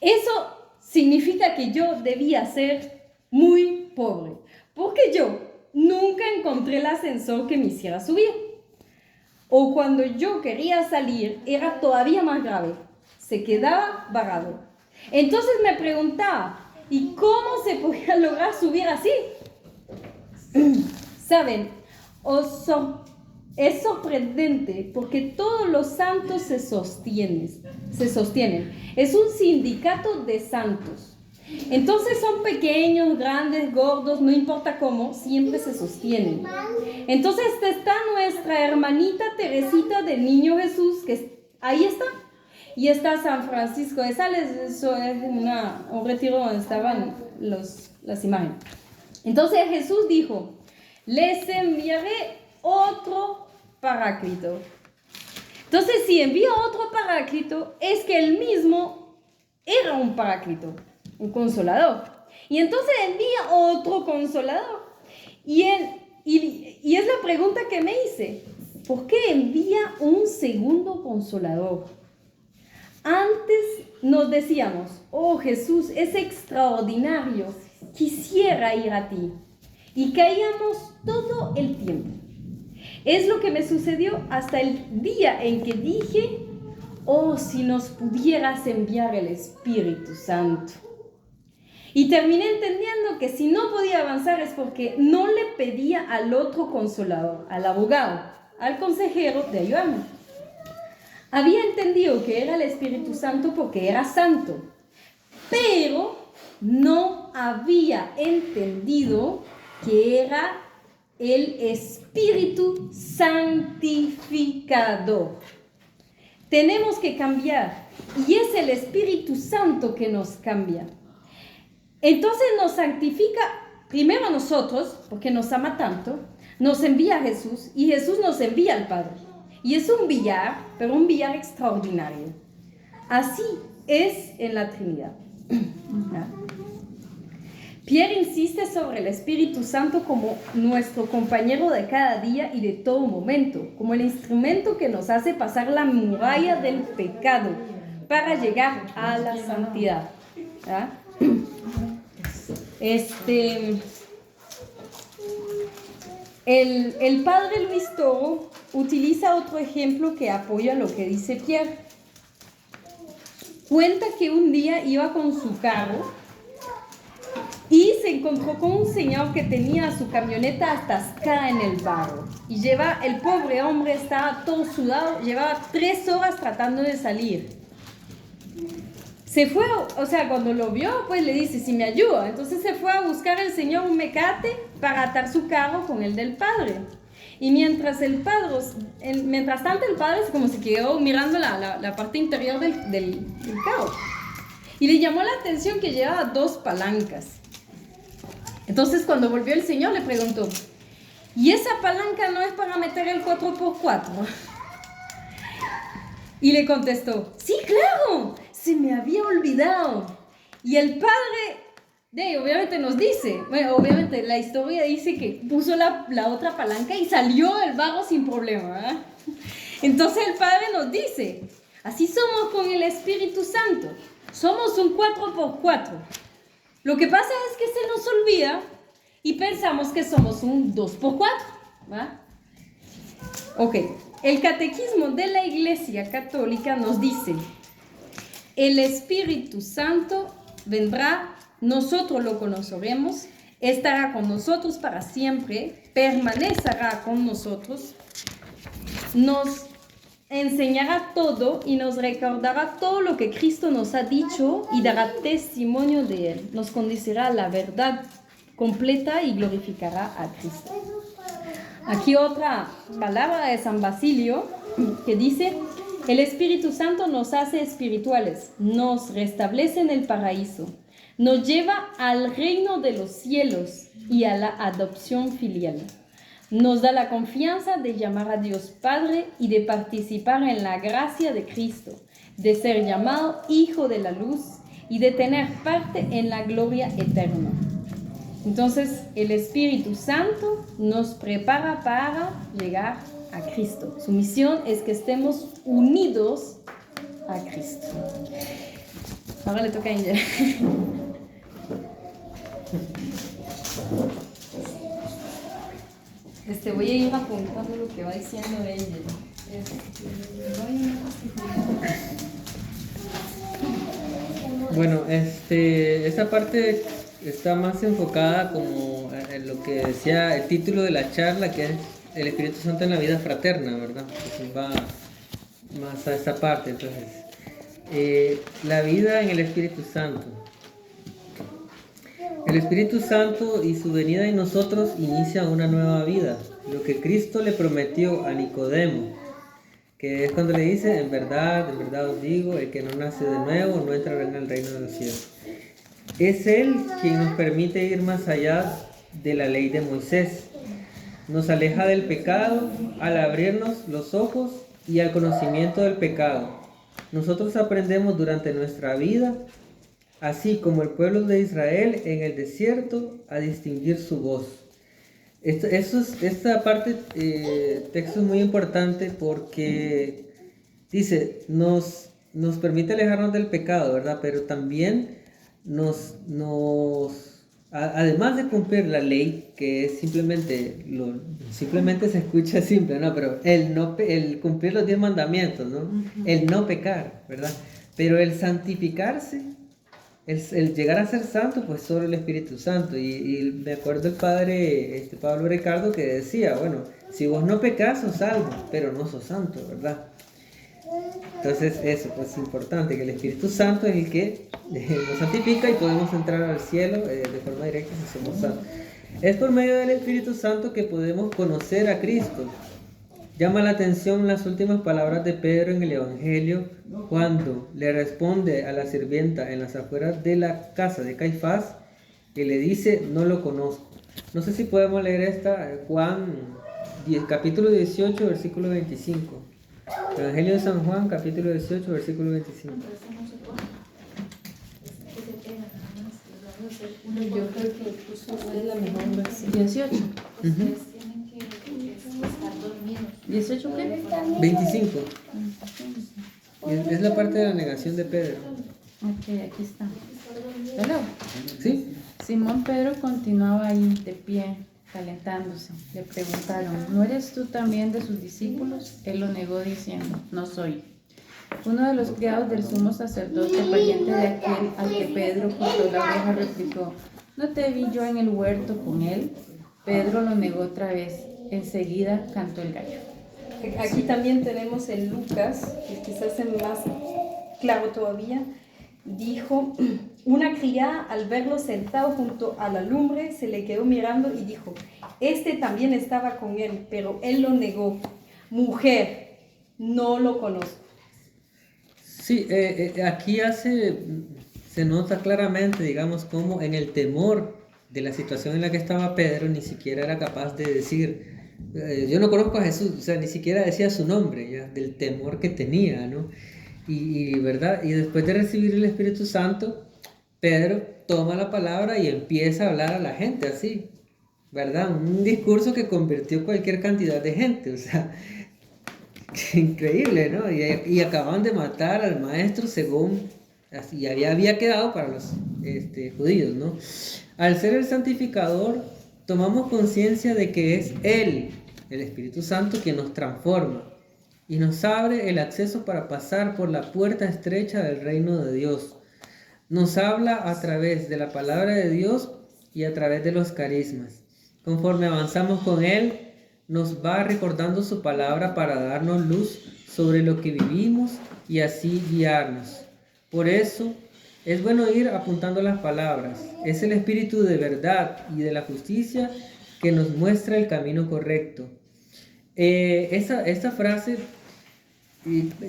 S2: Eso significa que yo debía ser muy pobre, porque yo nunca encontré el ascensor que me hiciera subir. O cuando yo quería salir, era todavía más grave, se quedaba varado. Entonces me preguntaba, ¿y cómo se podía lograr subir así? ¿Saben? Es sorprendente porque todos los santos se sostienen. Es un sindicato de santos. Entonces son pequeños, grandes, gordos, no importa cómo, siempre se sostienen. Entonces está nuestra hermanita Teresita del Niño Jesús, que ahí está. Y está San Francisco de Sales, eso es un retiro donde estaban las imágenes. Entonces Jesús dijo, les enviaré otro paráclito. Entonces, si envía otro paráclito, es que él mismo era un paráclito, un consolador. Y entonces envía otro consolador. Y es la pregunta que me hice, ¿por qué envía un segundo consolador? Antes nos decíamos, oh Jesús, es extraordinario, quisiera ir a ti. Y caíamos todo el tiempo. Es lo que me sucedió hasta el día en que dije, oh, si nos pudieras enviar el Espíritu Santo. Y terminé entendiendo que si no podía avanzar es porque no le pedía al otro consolador, al abogado, al consejero de ayudarme. Había entendido que era el Espíritu Santo porque era santo, pero no había entendido que era el Espíritu santificador. Tenemos que cambiar y es el Espíritu Santo que nos cambia. Entonces nos santifica primero a nosotros, porque nos ama tanto, nos envía a Jesús y Jesús nos envía al Padre. Y es un billar, pero un billar extraordinario. Así es en la Trinidad. Pierre insiste sobre el Espíritu Santo como nuestro compañero de cada día y de todo momento, como el instrumento que nos hace pasar la muralla del pecado para llegar a la santidad. ¿Ah? El padre Luis Toro utiliza otro ejemplo que apoya lo que dice Pierre. Cuenta que un día iba con su carro y se encontró con un señor que tenía su camioneta atascada en el barro. Y el pobre hombre estaba todo sudado, llevaba 3 horas tratando de salir. Se fue, cuando lo vio, pues le dice, si me ayuda. Entonces se fue a buscar el señor un mecate para atar su carro con el del padre. Y mientras tanto el padre como se quedó mirando la parte interior del carro. Y le llamó la atención que llevaba 2 palancas. Entonces cuando volvió el señor le preguntó, ¿y esa palanca no es para meter el 4x4? Y le contestó, sí, claro, se me había olvidado. Y el padre, obviamente nos dice, obviamente la historia dice que puso la otra palanca y salió del barro sin problema, ¿verdad? Entonces el padre nos dice, así somos con el Espíritu Santo, somos un 4x4. Lo que pasa es que se nos olvida y pensamos que somos un 2x4, ¿va? Ok, el Catecismo de la Iglesia Católica nos dice, el Espíritu Santo vendrá, nosotros lo conoceremos, estará con nosotros para siempre, permanecerá con nosotros, nos enseñará todo y nos recordará todo lo que Cristo nos ha dicho y dará testimonio de Él. Nos conducirá a la verdad completa y glorificará a Cristo. Aquí otra palabra de San Basilio que dice, el Espíritu Santo nos hace espirituales, nos restablece en el paraíso, nos lleva al reino de los cielos y a la adopción filial. Nos da la confianza de llamar a Dios Padre y de participar en la gracia de Cristo, de ser llamado Hijo de la Luz y de tener parte en la gloria eterna. Entonces, el Espíritu Santo nos prepara para llegar a Cristo. Su misión es que estemos unidos a Cristo. Ahora le toca a Angel. Voy a ir apuntando lo que va diciendo Angel.
S1: Bueno, esta parte está más enfocada como en lo que decía el título de la charla, que es el Espíritu Santo en la vida fraterna, ¿verdad? Entonces va más a esta parte. Entonces, la vida en el Espíritu Santo. El Espíritu Santo y su venida en nosotros inicia una nueva vida. Lo que Cristo le prometió a Nicodemo, que es cuando le dice, en verdad os digo, el que no nace de nuevo no entrará en el reino de los cielos. Es Él quien nos permite ir más allá de la ley de Moisés. Nos aleja del pecado al abrirnos los ojos y al conocimiento del pecado. Nosotros aprendemos durante nuestra vida, así como el pueblo de Israel en el desierto, a distinguir su voz. Esta parte, texto es muy importante porque dice, nos permite alejarnos del pecado, ¿verdad? Pero también además de cumplir la ley, que es simplemente se escucha simple, ¿no? Pero el cumplir los 10 mandamientos, ¿no? El no pecar, ¿verdad? Pero el santificarse, el llegar a ser santo, pues solo el Espíritu Santo. Y me acuerdo el padre Pablo Ricardo que decía, bueno, si vos no pecás, sos salvo, pero no sos santo, ¿verdad? Entonces eso pues es importante, que el Espíritu Santo es el que nos santifica y podemos entrar al cielo de forma directa si somos santos. Es por medio del Espíritu Santo que podemos conocer a Cristo. Llama la atención las últimas palabras de Pedro en el Evangelio cuando le responde a la sirvienta en las afueras de la casa de Caifás y le dice, no lo conozco. No sé si podemos leer Juan capítulo 18, versículo 25. Evangelio de San Juan, capítulo 18, versículo 25.
S2: Yo creo que es la mejor versión.
S3: 18.
S4: Ustedes tienen que estar dormidos.
S3: 18 qué?
S1: 25. Es la parte de la negación de Pedro.
S3: Ok, aquí está. ¿Hello?
S1: ¿Sí?
S3: Simón Pedro continuaba ahí de pie, calentándose. Le preguntaron, ¿no eres tú también de sus discípulos? Él lo negó diciendo, no soy. Uno de los criados del sumo sacerdote, pariente de aquel al que Pedro cortó la oreja, replicó, ¿no te vi yo en el huerto con él? Pedro lo negó otra vez. Enseguida cantó el gallo.
S2: Aquí también tenemos en Lucas, que quizás es más claro todavía, dijo, una criada al verlo sentado junto a la lumbre se le quedó mirando y dijo, este también estaba con él, pero él lo negó. Mujer, no lo conozco.
S1: Sí, aquí se nota claramente, digamos, cómo en el temor de la situación en la que estaba Pedro, ni siquiera era capaz de decir, yo no conozco a Jesús, o sea, ni siquiera decía su nombre, ya, del temor que tenía, ¿no? ¿Verdad? Y después de recibir el Espíritu Santo, Pedro toma la palabra y empieza a hablar a la gente así, ¿verdad? Un discurso que convirtió cualquier cantidad de gente, o sea, increíble, ¿no? Y acaban de matar al maestro según así había quedado para los judíos, ¿no? Al ser el santificador, tomamos conciencia de que es Él, el Espíritu Santo, quien nos transforma y nos abre el acceso para pasar por la puerta estrecha del reino de Dios. Nos habla a través de la palabra de Dios y a través de los carismas. Conforme avanzamos con Él, nos va recordando su palabra para darnos luz sobre lo que vivimos y así guiarnos. Por eso es bueno ir apuntando las palabras. Es el Espíritu de verdad y de la justicia que nos muestra el camino correcto. Esta frase,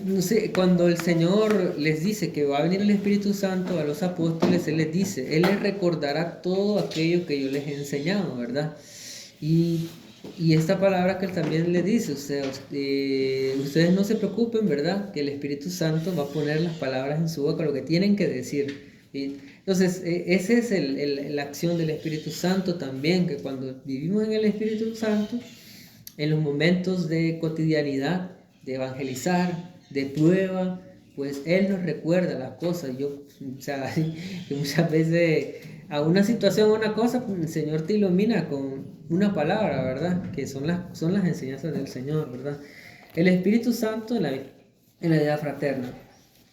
S1: no sé, cuando el Señor les dice que va a venir el Espíritu Santo a los apóstoles, Él les dice, Él les recordará todo aquello que yo les he enseñado, ¿verdad? Y esta palabra que Él también les dice, o sea, ustedes no se preocupen, ¿verdad? Que el Espíritu Santo va a poner las palabras en su boca, lo que tienen que decir. Entonces, esa es la acción del Espíritu Santo también, que cuando vivimos en el Espíritu Santo, en los momentos de cotidianidad, de evangelizar, de prueba, pues Él nos recuerda las cosas. O sea, que muchas veces a una situación, una cosa, pues el Señor te ilumina con una palabra, ¿verdad? Que son las enseñanzas del Señor, ¿verdad? El Espíritu Santo en la vida fraterna.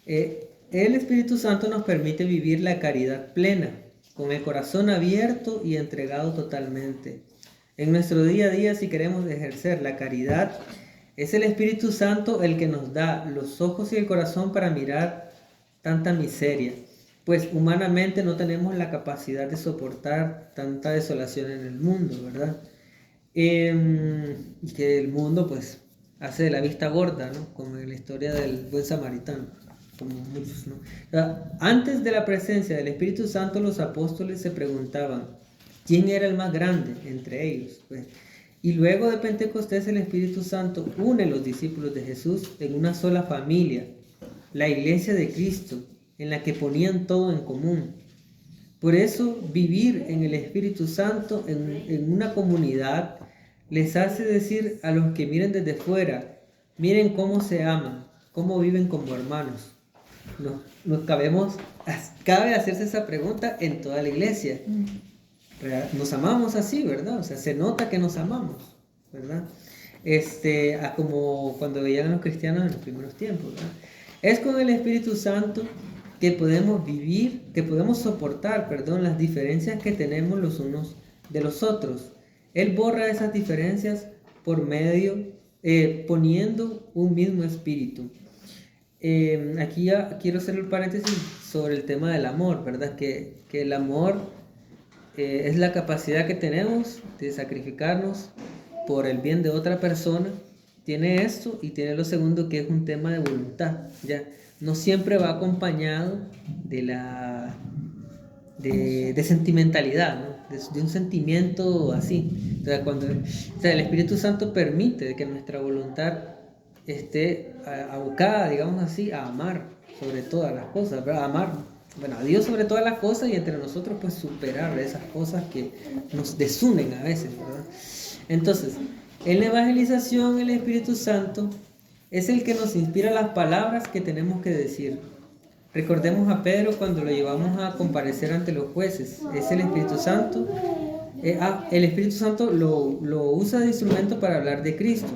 S1: El Espíritu Santo nos permite vivir la caridad plena, con el corazón abierto y entregado totalmente. En nuestro día a día, si queremos ejercer la caridad, es el Espíritu Santo el que nos da los ojos y el corazón para mirar tanta miseria, pues humanamente no tenemos la capacidad de soportar tanta desolación en el mundo, ¿verdad? Y que el mundo pues hace de la vista gorda, ¿no? Como en la historia del buen samaritano, como muchos, ¿no? O sea, antes de la presencia del Espíritu Santo, los apóstoles se preguntaban, ¿quién era el más grande entre ellos? Pues, y luego de Pentecostés el Espíritu Santo une a los discípulos de Jesús en una sola familia, la iglesia de Cristo, en la que ponían todo en común. Por eso vivir en el Espíritu Santo en una comunidad les hace decir a los que miren desde fuera, miren cómo se aman, cómo viven como hermanos. Cabe hacerse esa pregunta en toda la iglesia. Nos amamos así, ¿verdad? O sea, se nota que nos amamos, ¿verdad? Como cuando veían a los cristianos en los primeros tiempos, ¿verdad? Es con el Espíritu Santo que podemos vivir, que podemos soportar, las diferencias que tenemos los unos de los otros. Él borra esas diferencias por medio, poniendo un mismo espíritu. Aquí ya quiero hacer el paréntesis sobre el tema del amor, ¿verdad? Que el amor es la capacidad que tenemos de sacrificarnos por el bien de otra persona. Tiene esto y tiene lo segundo, que es un tema de voluntad, ¿ya? No siempre va acompañado de sentimentalidad, ¿no? De un sentimiento así. O sea, el Espíritu Santo permite que nuestra voluntad esté abocada, digamos así, a amar sobre todas las cosas, ¿verdad? Amar, bueno, a Dios sobre todas las cosas y entre nosotros pues superar esas cosas que nos desunen a veces, ¿verdad? Entonces, en la evangelización el Espíritu Santo es el que nos inspira las palabras que tenemos que decir. Recordemos a Pedro cuando lo llevamos a comparecer ante los jueces. Es el Espíritu Santo. El Espíritu Santo lo usa de instrumento para hablar de Cristo.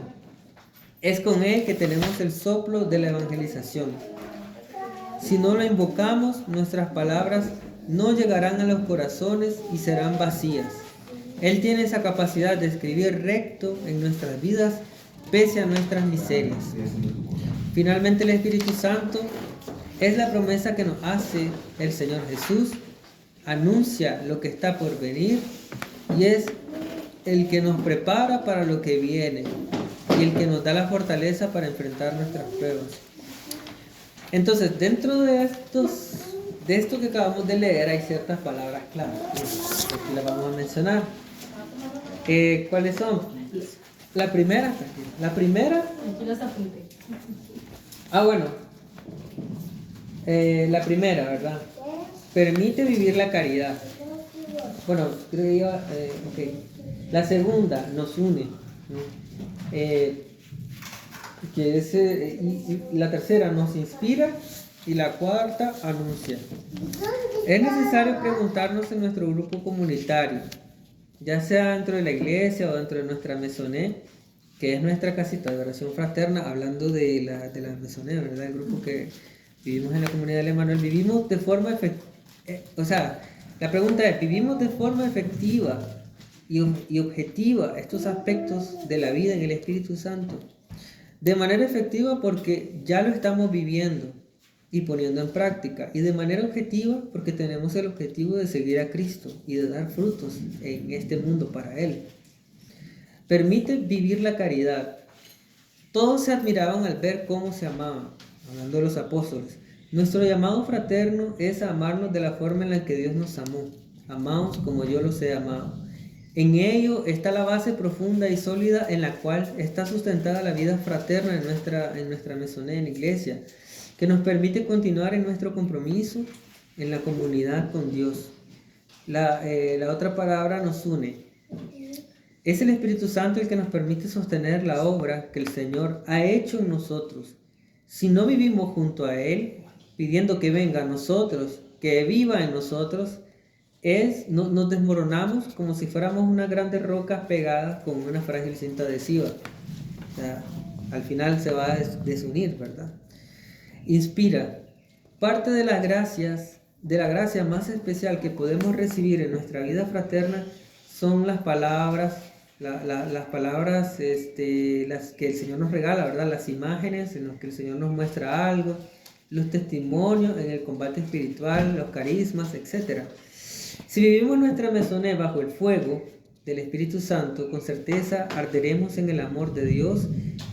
S1: Es con él que tenemos el soplo de la evangelización. Si no lo invocamos, nuestras palabras no llegarán a los corazones y serán vacías. Él tiene esa capacidad de escribir recto en nuestras vidas pese a nuestras miserias. Finalmente, el Espíritu Santo es la promesa que nos hace el Señor Jesús, anuncia lo que está por venir y es el que nos prepara para lo que viene y el que nos da la fortaleza para enfrentar nuestras pruebas. Entonces, dentro de esto que acabamos de leer hay ciertas palabras clave. Aquí las vamos a mencionar. ¿Cuáles son? La primera.
S7: Aquí los apunté.
S1: Bueno. La primera, ¿verdad? Permite vivir la caridad. Bueno, creo que iba... ok. La segunda, nos une. Que es, y la tercera, nos inspira. Y la cuarta, anuncia. Es necesario preguntarnos en nuestro grupo comunitario, ya sea dentro de la iglesia o dentro de nuestra Maisonée, que es nuestra casita de oración fraterna, hablando de la Maisonée, ¿verdad? El grupo que vivimos en la comunidad de Emmanuel, vivimos de forma efectiva, la pregunta es, ¿vivimos de forma efectiva y objetiva estos aspectos de la vida en el Espíritu Santo? De manera efectiva porque ya lo estamos viviendo y poniendo en práctica, y de manera objetiva porque tenemos el objetivo de seguir a Cristo y de dar frutos en este mundo para Él. Permite vivir la caridad. Todos se admiraban al ver cómo se amaban, hablando de los apóstoles. Nuestro llamado fraterno es a amarnos de la forma en la que Dios nos amó. Amaos como yo los he amado. En ello está la base profunda y sólida en la cual está sustentada la vida fraterna en nuestra Maisonée, en la iglesia, que nos permite continuar en nuestro compromiso en la comunidad con Dios. La otra palabra nos une. Es el Espíritu Santo el que nos permite sostener la obra que el Señor ha hecho en nosotros. Si no vivimos junto a Él, pidiendo que venga a nosotros, que viva en nosotros, nos desmoronamos como si fuéramos unas grandes rocas pegadas con una frágil cinta adhesiva. O sea, al final se va a desunir, ¿verdad? Inspira. Parte de la gracia más especial que podemos recibir en nuestra vida fraterna son las palabras, las palabras las que el Señor nos regala, ¿verdad? Las imágenes en las que el Señor nos muestra algo, los testimonios en el combate espiritual, los carismas, etc. Si vivimos nuestra Maisonée bajo el fuego del Espíritu Santo, con certeza arderemos en el amor de Dios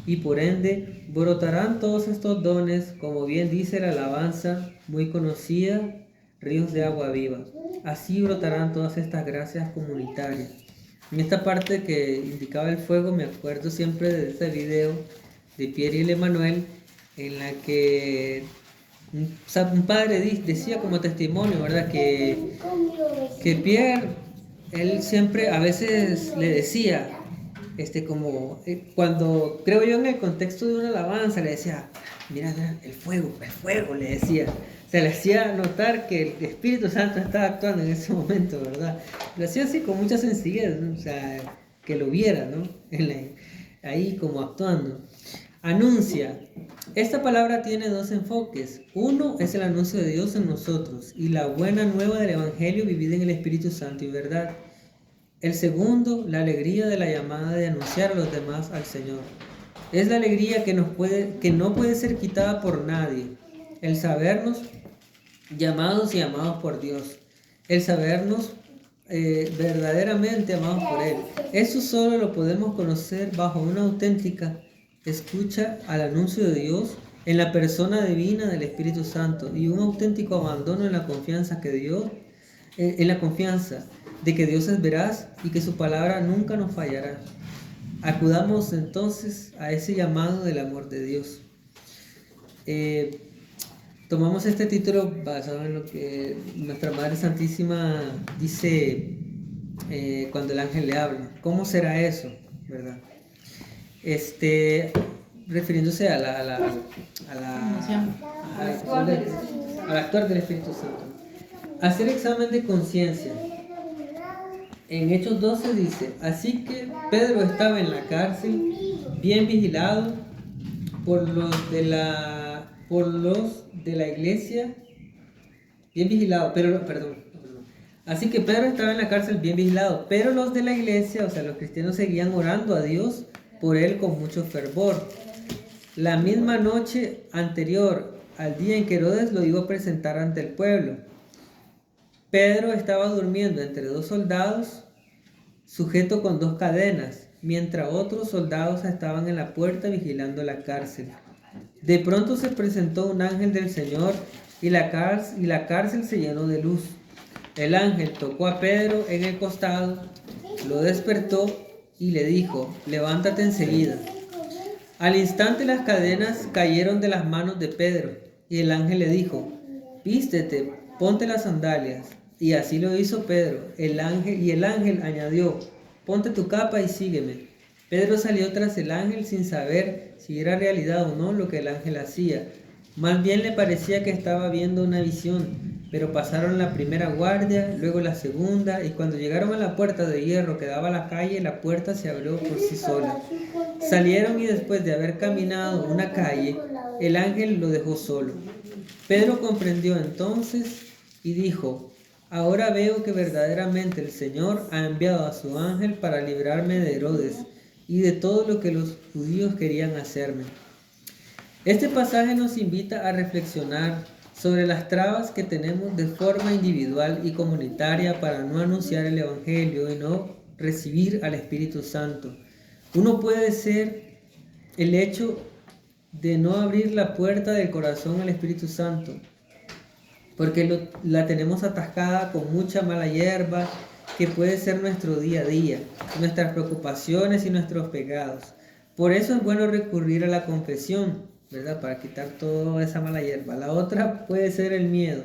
S1: y por ende brotarán todos estos dones, como bien dice la alabanza muy conocida, ríos de agua viva. Así brotarán todas estas gracias comunitarias. En esta parte que indicaba el fuego, me acuerdo siempre de este video de Pierre y Emmanuel, en la que un padre decía como testimonio, ¿verdad? Que Pierre, él siempre a veces le decía, cuando, creo yo, en el contexto de una alabanza, le decía, mira, el fuego, le decía. Se le hacía notar que el Espíritu Santo estaba actuando en ese momento, ¿verdad? Lo hacía así con mucha sencillez, ¿no? O sea, que lo viera, ¿no? Ahí como actuando. Anuncia. Esta palabra tiene dos enfoques. Uno es el anuncio de Dios en nosotros y la buena nueva del Evangelio vivida en el Espíritu Santo y verdad. El segundo, la alegría de la llamada de anunciar a los demás al Señor. Es la alegría que no puede ser quitada por nadie. El sabernos llamados y amados por Dios. El sabernos verdaderamente amados por Él. Eso solo lo podemos conocer bajo una auténtica escucha al anuncio de Dios en la persona divina del Espíritu Santo y un auténtico abandono en la confianza de que Dios es veraz y que su palabra nunca nos fallará. Acudamos entonces a ese llamado del amor de Dios. Tomamos este título basado en lo que nuestra Madre Santísima dice cuando el ángel le habla. ¿Cómo será eso? ¿Verdad? Refiriéndose al actuar del Espíritu Santo. Hacer examen de conciencia. En Hechos 12 dice: así que Pedro estaba en la cárcel, bien vigilado por los de la iglesia, bien vigilado, Así que Pedro estaba en la cárcel bien vigilado, pero los de la iglesia, o sea, los cristianos, seguían orando a Dios por él con mucho fervor. La misma noche anterior al día en que Herodes lo iba a presentar ante el pueblo, Pedro estaba durmiendo entre 2 soldados, sujeto con 2 cadenas, mientras otros soldados estaban en la puerta vigilando la cárcel. De pronto se presentó un ángel del Señor y la cárcel se llenó de luz. El ángel tocó a Pedro en el costado, lo despertó y le dijo: levántate enseguida. Al instante las cadenas cayeron de las manos de Pedro y el ángel le dijo: vístete, ponte las sandalias. Y así lo hizo Pedro. El ángel añadió: ponte tu capa y sígueme. Pedro salió tras el ángel sin saber si era realidad o no lo que el ángel hacía. Más bien le parecía que estaba viendo una visión. Pero pasaron la primera guardia, luego la segunda, y cuando llegaron a la puerta de hierro que daba a la calle, la puerta se abrió por sí sola. Salieron y después de haber caminado una calle, el ángel lo dejó solo. Pedro comprendió entonces y dijo: ahora veo que verdaderamente el Señor ha enviado a su ángel para librarme de Herodes y de todo lo que los judíos querían hacerme. Este pasaje nos invita a reflexionar sobre las trabas que tenemos de forma individual y comunitaria para no anunciar el Evangelio y no recibir al Espíritu Santo. Uno puede ser el hecho de no abrir la puerta del corazón al Espíritu Santo, porque la tenemos atascada con mucha mala hierba que puede ser nuestro día a día, nuestras preocupaciones y nuestros pecados. Por eso es bueno recurrir a la confesión, ¿verdad? Para quitar toda esa mala hierba. La otra puede ser el miedo.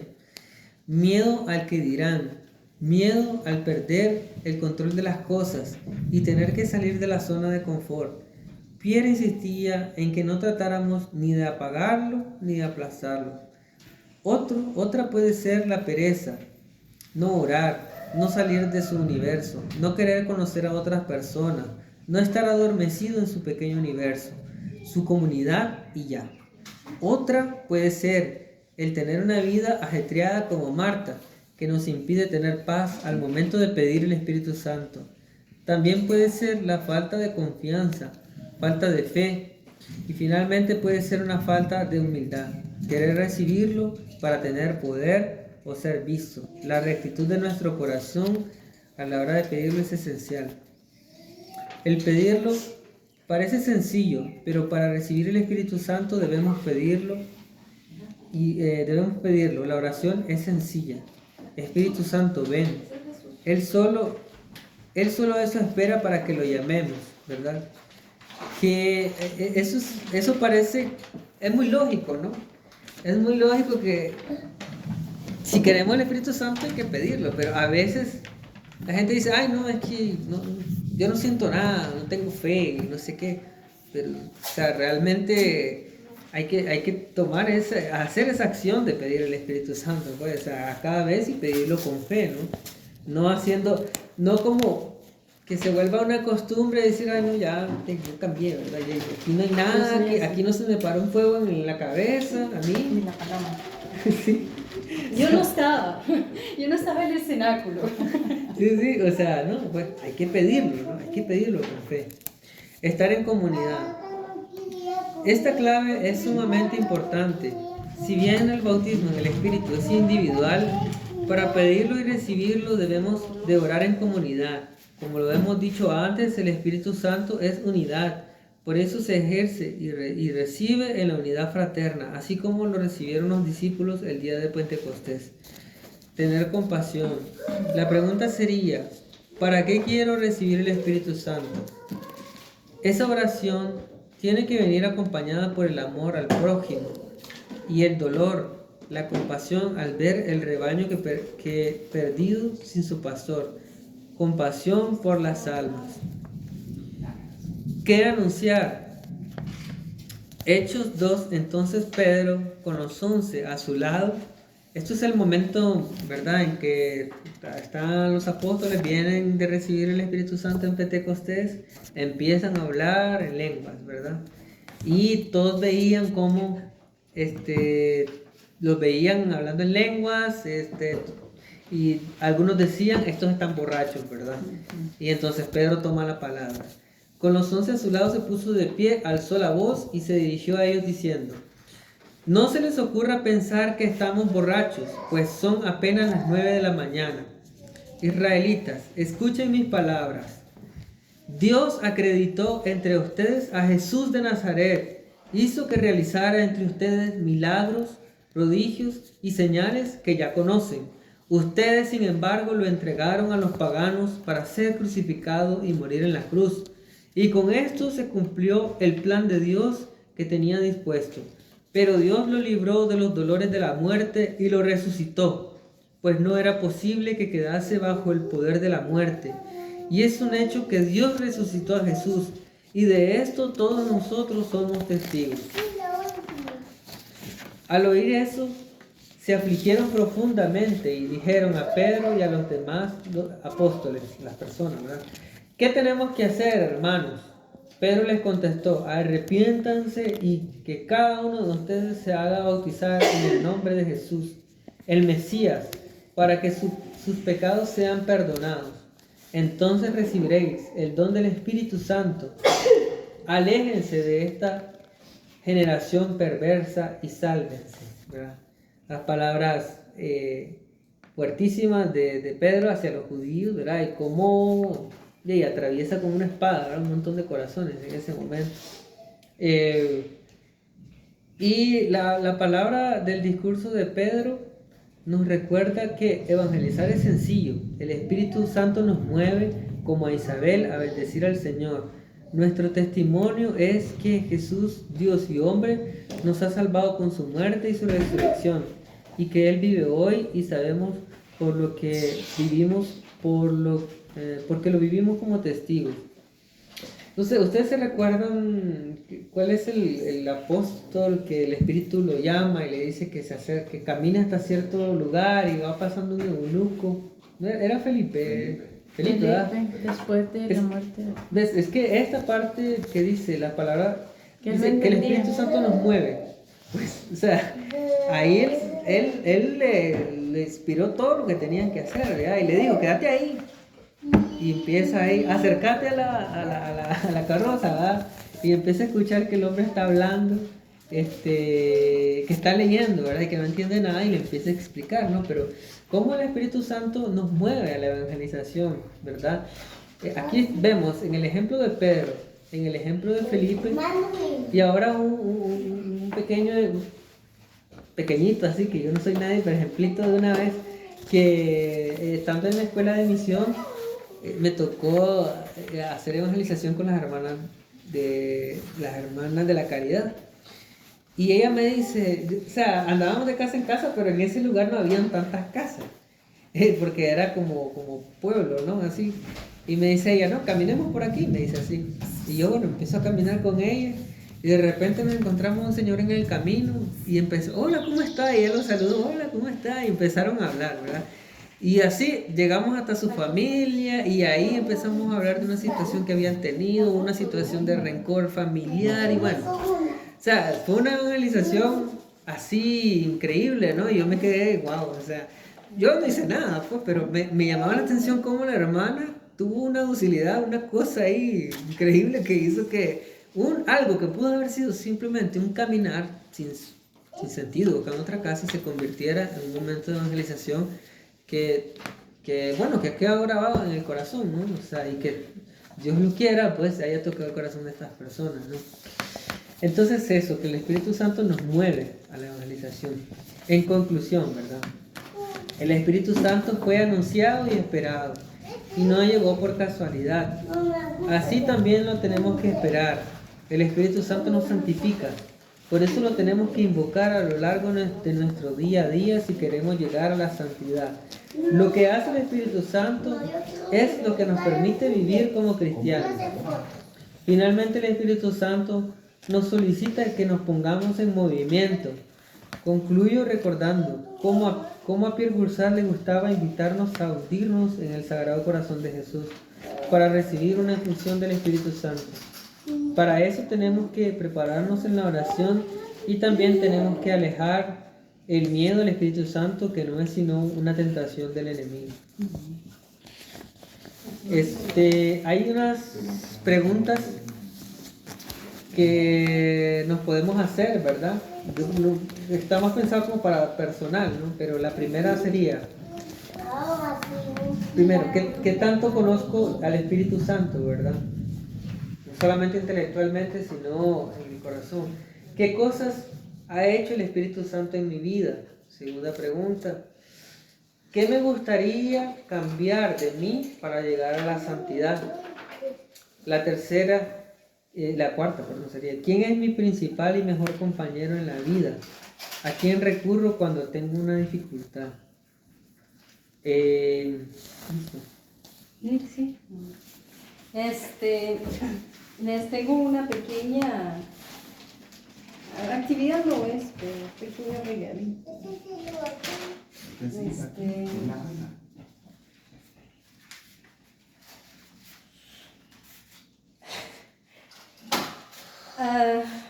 S1: Miedo al que dirán, miedo al perder el control de las cosas y tener que salir de la zona de confort. Pierre insistía en que no tratáramos ni de apagarlo ni de aplazarlo. Otra puede ser la pereza, no orar, no salir de su universo, no querer conocer a otras personas, no estar adormecido en su pequeño universo, su comunidad y ya. Otra puede ser el tener una vida ajetreada como Marta, que nos impide tener paz al momento de pedir el Espíritu Santo. También puede ser la falta de confianza, falta de fe, y finalmente puede ser una falta de humildad, querer recibirlo para tener poder o ser visto. La rectitud de nuestro corazón a la hora de pedirlo es esencial. El pedirlo parece sencillo, pero para recibir el Espíritu Santo debemos pedirlo. La oración es sencilla. Espíritu Santo, ven. Él solo eso espera para que lo llamemos, ¿verdad? Que eso parece, es muy lógico, ¿no? Es muy lógico que si queremos el Espíritu Santo hay que pedirlo, pero a veces la gente dice: ay, no, es que yo no siento nada, no tengo fe, no sé qué. Pero, o sea, realmente hay que hacer esa acción de pedir el Espíritu Santo, pues, o sea, cada vez y pedirlo con fe, ¿no? No como que se vuelva una costumbre decir: ay, no, ya yo cambié, ¿verdad? Aquí no hay nada, aquí no se me paró un fuego en la cabeza, a mí.
S3: Ni la paloma.
S1: Sí.
S2: Yo no estaba en el cenáculo.
S1: Sí, o sea, no, pues hay que pedirlo, ¿no? Hay que pedirlo con fe. Estar en comunidad. Esta clave es sumamente importante. Si bien el bautismo en el Espíritu es individual, para pedirlo y recibirlo debemos de orar en comunidad. Como lo hemos dicho antes, el Espíritu Santo es unidad. Por eso se ejerce y recibe en la unidad fraterna, así como lo recibieron los discípulos el día de Pentecostés. Tener compasión. La pregunta sería: ¿para qué quiero recibir el Espíritu Santo? Esa oración tiene que venir acompañada por el amor al prójimo y el dolor, la compasión al ver el rebaño que perdido sin su pastor, compasión por las almas. ¿Qué anunciar? Hechos 2, entonces Pedro, con los 11 a su lado. Esto es el momento, ¿verdad?, en que están los apóstoles, vienen de recibir el Espíritu Santo en Pentecostés, empiezan a hablar en lenguas, ¿verdad? Y todos veían cómo los veían hablando en lenguas, y algunos decían, estos están borrachos, ¿verdad? Y entonces Pedro toma la palabra. Con los 11 a su lado se puso de pie, alzó la voz y se dirigió a ellos diciendo: no se les ocurra pensar que estamos borrachos, pues son apenas las 9 de la mañana. Israelitas, escuchen mis palabras. Dios acreditó entre ustedes a Jesús de Nazaret, hizo que realizara entre ustedes milagros, prodigios y señales que ya conocen. Ustedes, sin embargo, lo entregaron a los paganos para ser crucificado y morir en la cruz. Y con esto se cumplió el plan de Dios que tenía dispuesto. Pero Dios lo libró de los dolores de la muerte y lo resucitó, pues no era posible que quedase bajo el poder de la muerte. Y es un hecho que Dios resucitó a Jesús, y de esto todos nosotros somos testigos. Al oír eso, se afligieron profundamente y dijeron a Pedro y a los demás apóstoles, las personas, ¿verdad? ¿Qué tenemos que hacer, hermanos? Pedro les contestó: arrepiéntanse y que cada uno de ustedes se haga bautizar en el nombre de Jesús, el Mesías, para que sus pecados sean perdonados. Entonces recibiréis el don del Espíritu Santo. Aléjense de esta generación perversa y sálvense, ¿verdad? Las palabras fuertísimas de Pedro hacia los judíos, ¿verdad? Y cómo atraviesa con una espada, ¿verdad?, un montón de corazones en ese momento. Y la palabra del discurso de Pedro nos recuerda que evangelizar es sencillo. El Espíritu Santo nos mueve como a Isabel a bendecir al Señor. Nuestro testimonio es que Jesús, Dios y hombre, nos ha salvado con su muerte y su resurrección, y que Él vive hoy, y sabemos por lo que vivimos, porque lo vivimos como testigos. Entonces, ¿ustedes se recuerdan cuál es el apóstol que el Espíritu lo llama y le dice que se acerque, que camine hasta cierto lugar y va pasando un eunuco? Era Felipe, ¿verdad?
S3: Después de la muerte.
S1: ¿Ves? Es que esta parte que dice la palabra, dice que el Espíritu Santo nos mueve. Pues, o sea, ahí él le inspiró todo lo que tenían que hacer, ¿verdad? Y le dijo: quédate ahí. Y empieza ahí, acércate a la carroza, ¿verdad? Y empieza a escuchar que el hombre está hablando, que está leyendo, ¿verdad? Y que no entiende nada, y le empieza a explicar, ¿no? Pero cómo el Espíritu Santo nos mueve a la evangelización, ¿verdad? Aquí vemos en el ejemplo de Pedro, en el ejemplo de Felipe, y ahora un pequeñito así, que yo no soy nadie, pero ejemplito de una vez, que estando en la escuela de misión, me tocó hacer evangelización con las hermanas de la Caridad. Y ella me dice, o sea, andábamos de casa en casa, pero en ese lugar no habían tantas casas, porque era como pueblo, ¿no? Así. Y me dice ella: no, caminemos por aquí, me dice así. Y yo, bueno, empiezo a caminar con ella, y de repente nos encontramos un señor en el camino, y empezó: hola, ¿cómo está? Y él los saludó: hola, ¿cómo está? Y empezaron a hablar, ¿verdad? Y así llegamos hasta su familia, y ahí empezamos a hablar de una situación que habían tenido, una situación de rencor familiar, y bueno, o sea, fue una evangelización así increíble, ¿no? Y yo me quedé, wow, o sea, yo no hice nada, pues, pero me llamaba la atención cómo la hermana tuvo una docilidad, una cosa ahí increíble que hizo que algo que pudo haber sido simplemente un caminar sin sentido acá en otra casa se convirtiera en un momento de evangelización que queda grabado en el corazón, ¿no? O sea, y que Dios lo quiera, pues haya tocado el corazón de estas personas, ¿no? Entonces eso, que el Espíritu Santo nos mueve a la evangelización. En conclusión, ¿verdad? El Espíritu Santo fue anunciado y esperado. y no llegó por casualidad. Así también lo tenemos que esperar. El Espíritu Santo nos santifica. Por eso lo tenemos que invocar a lo largo de nuestro día a día si queremos llegar a la santidad. Lo que hace el Espíritu Santo es lo que nos permite vivir como cristianos. Finalmente, el Espíritu Santo nos solicita que nos pongamos en movimiento. Concluyo recordando cómo a Pierre Goursat le gustaba invitarnos a hundirnos en el Sagrado Corazón de Jesús para recibir una infusión del Espíritu Santo. Para eso tenemos que prepararnos en la oración y también tenemos que alejar el miedo al Espíritu Santo, que no es sino una tentación del enemigo. Hay unas preguntas que nos podemos hacer, ¿verdad? Estamos pensados como para personal, ¿no? Pero la primera sería, primero, ¿qué tanto conozco al Espíritu Santo, verdad? No solamente intelectualmente, sino en mi corazón. ¿Qué cosas ha hecho el Espíritu Santo en mi vida? Segunda pregunta. ¿Qué me gustaría cambiar de mí para llegar a la santidad? La cuarta, sería, ¿quién es mi principal y mejor compañero en la vida? ¿A quién recurro cuando tengo una dificultad?
S2: Sí. Les tengo una pequeña actividad, no es, pero pequeño regalito.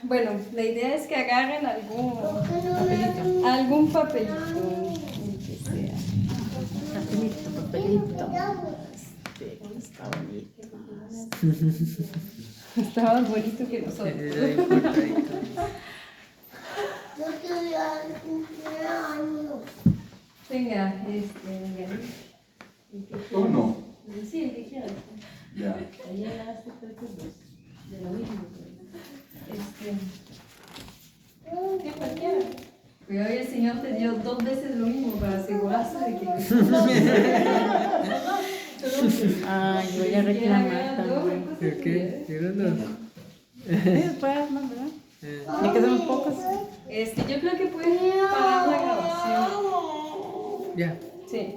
S2: Bueno, la idea es que agarren algún papelito, que sea.
S3: Papelito.
S2: Está bonito. Está más bonito que nosotros.
S5: Yo quiero al cumpleaños.
S2: Venga,
S6: Uno.
S2: Sí, el que quieras.
S6: Ya.
S2: Ahí agarraste tres cubos de lo mismo. ¿Qué cualquiera? Pero hoy el Señor te dio 2 veces lo mismo para asegurarse de que...
S3: Ay, voy a reclamar también.
S1: ¿Qué? ¿Eran los?
S3: Después, ¿no, verdad? Ya que somos pocos.
S2: Yo creo que pueden parar la grabación.
S1: Ya.
S2: Sí.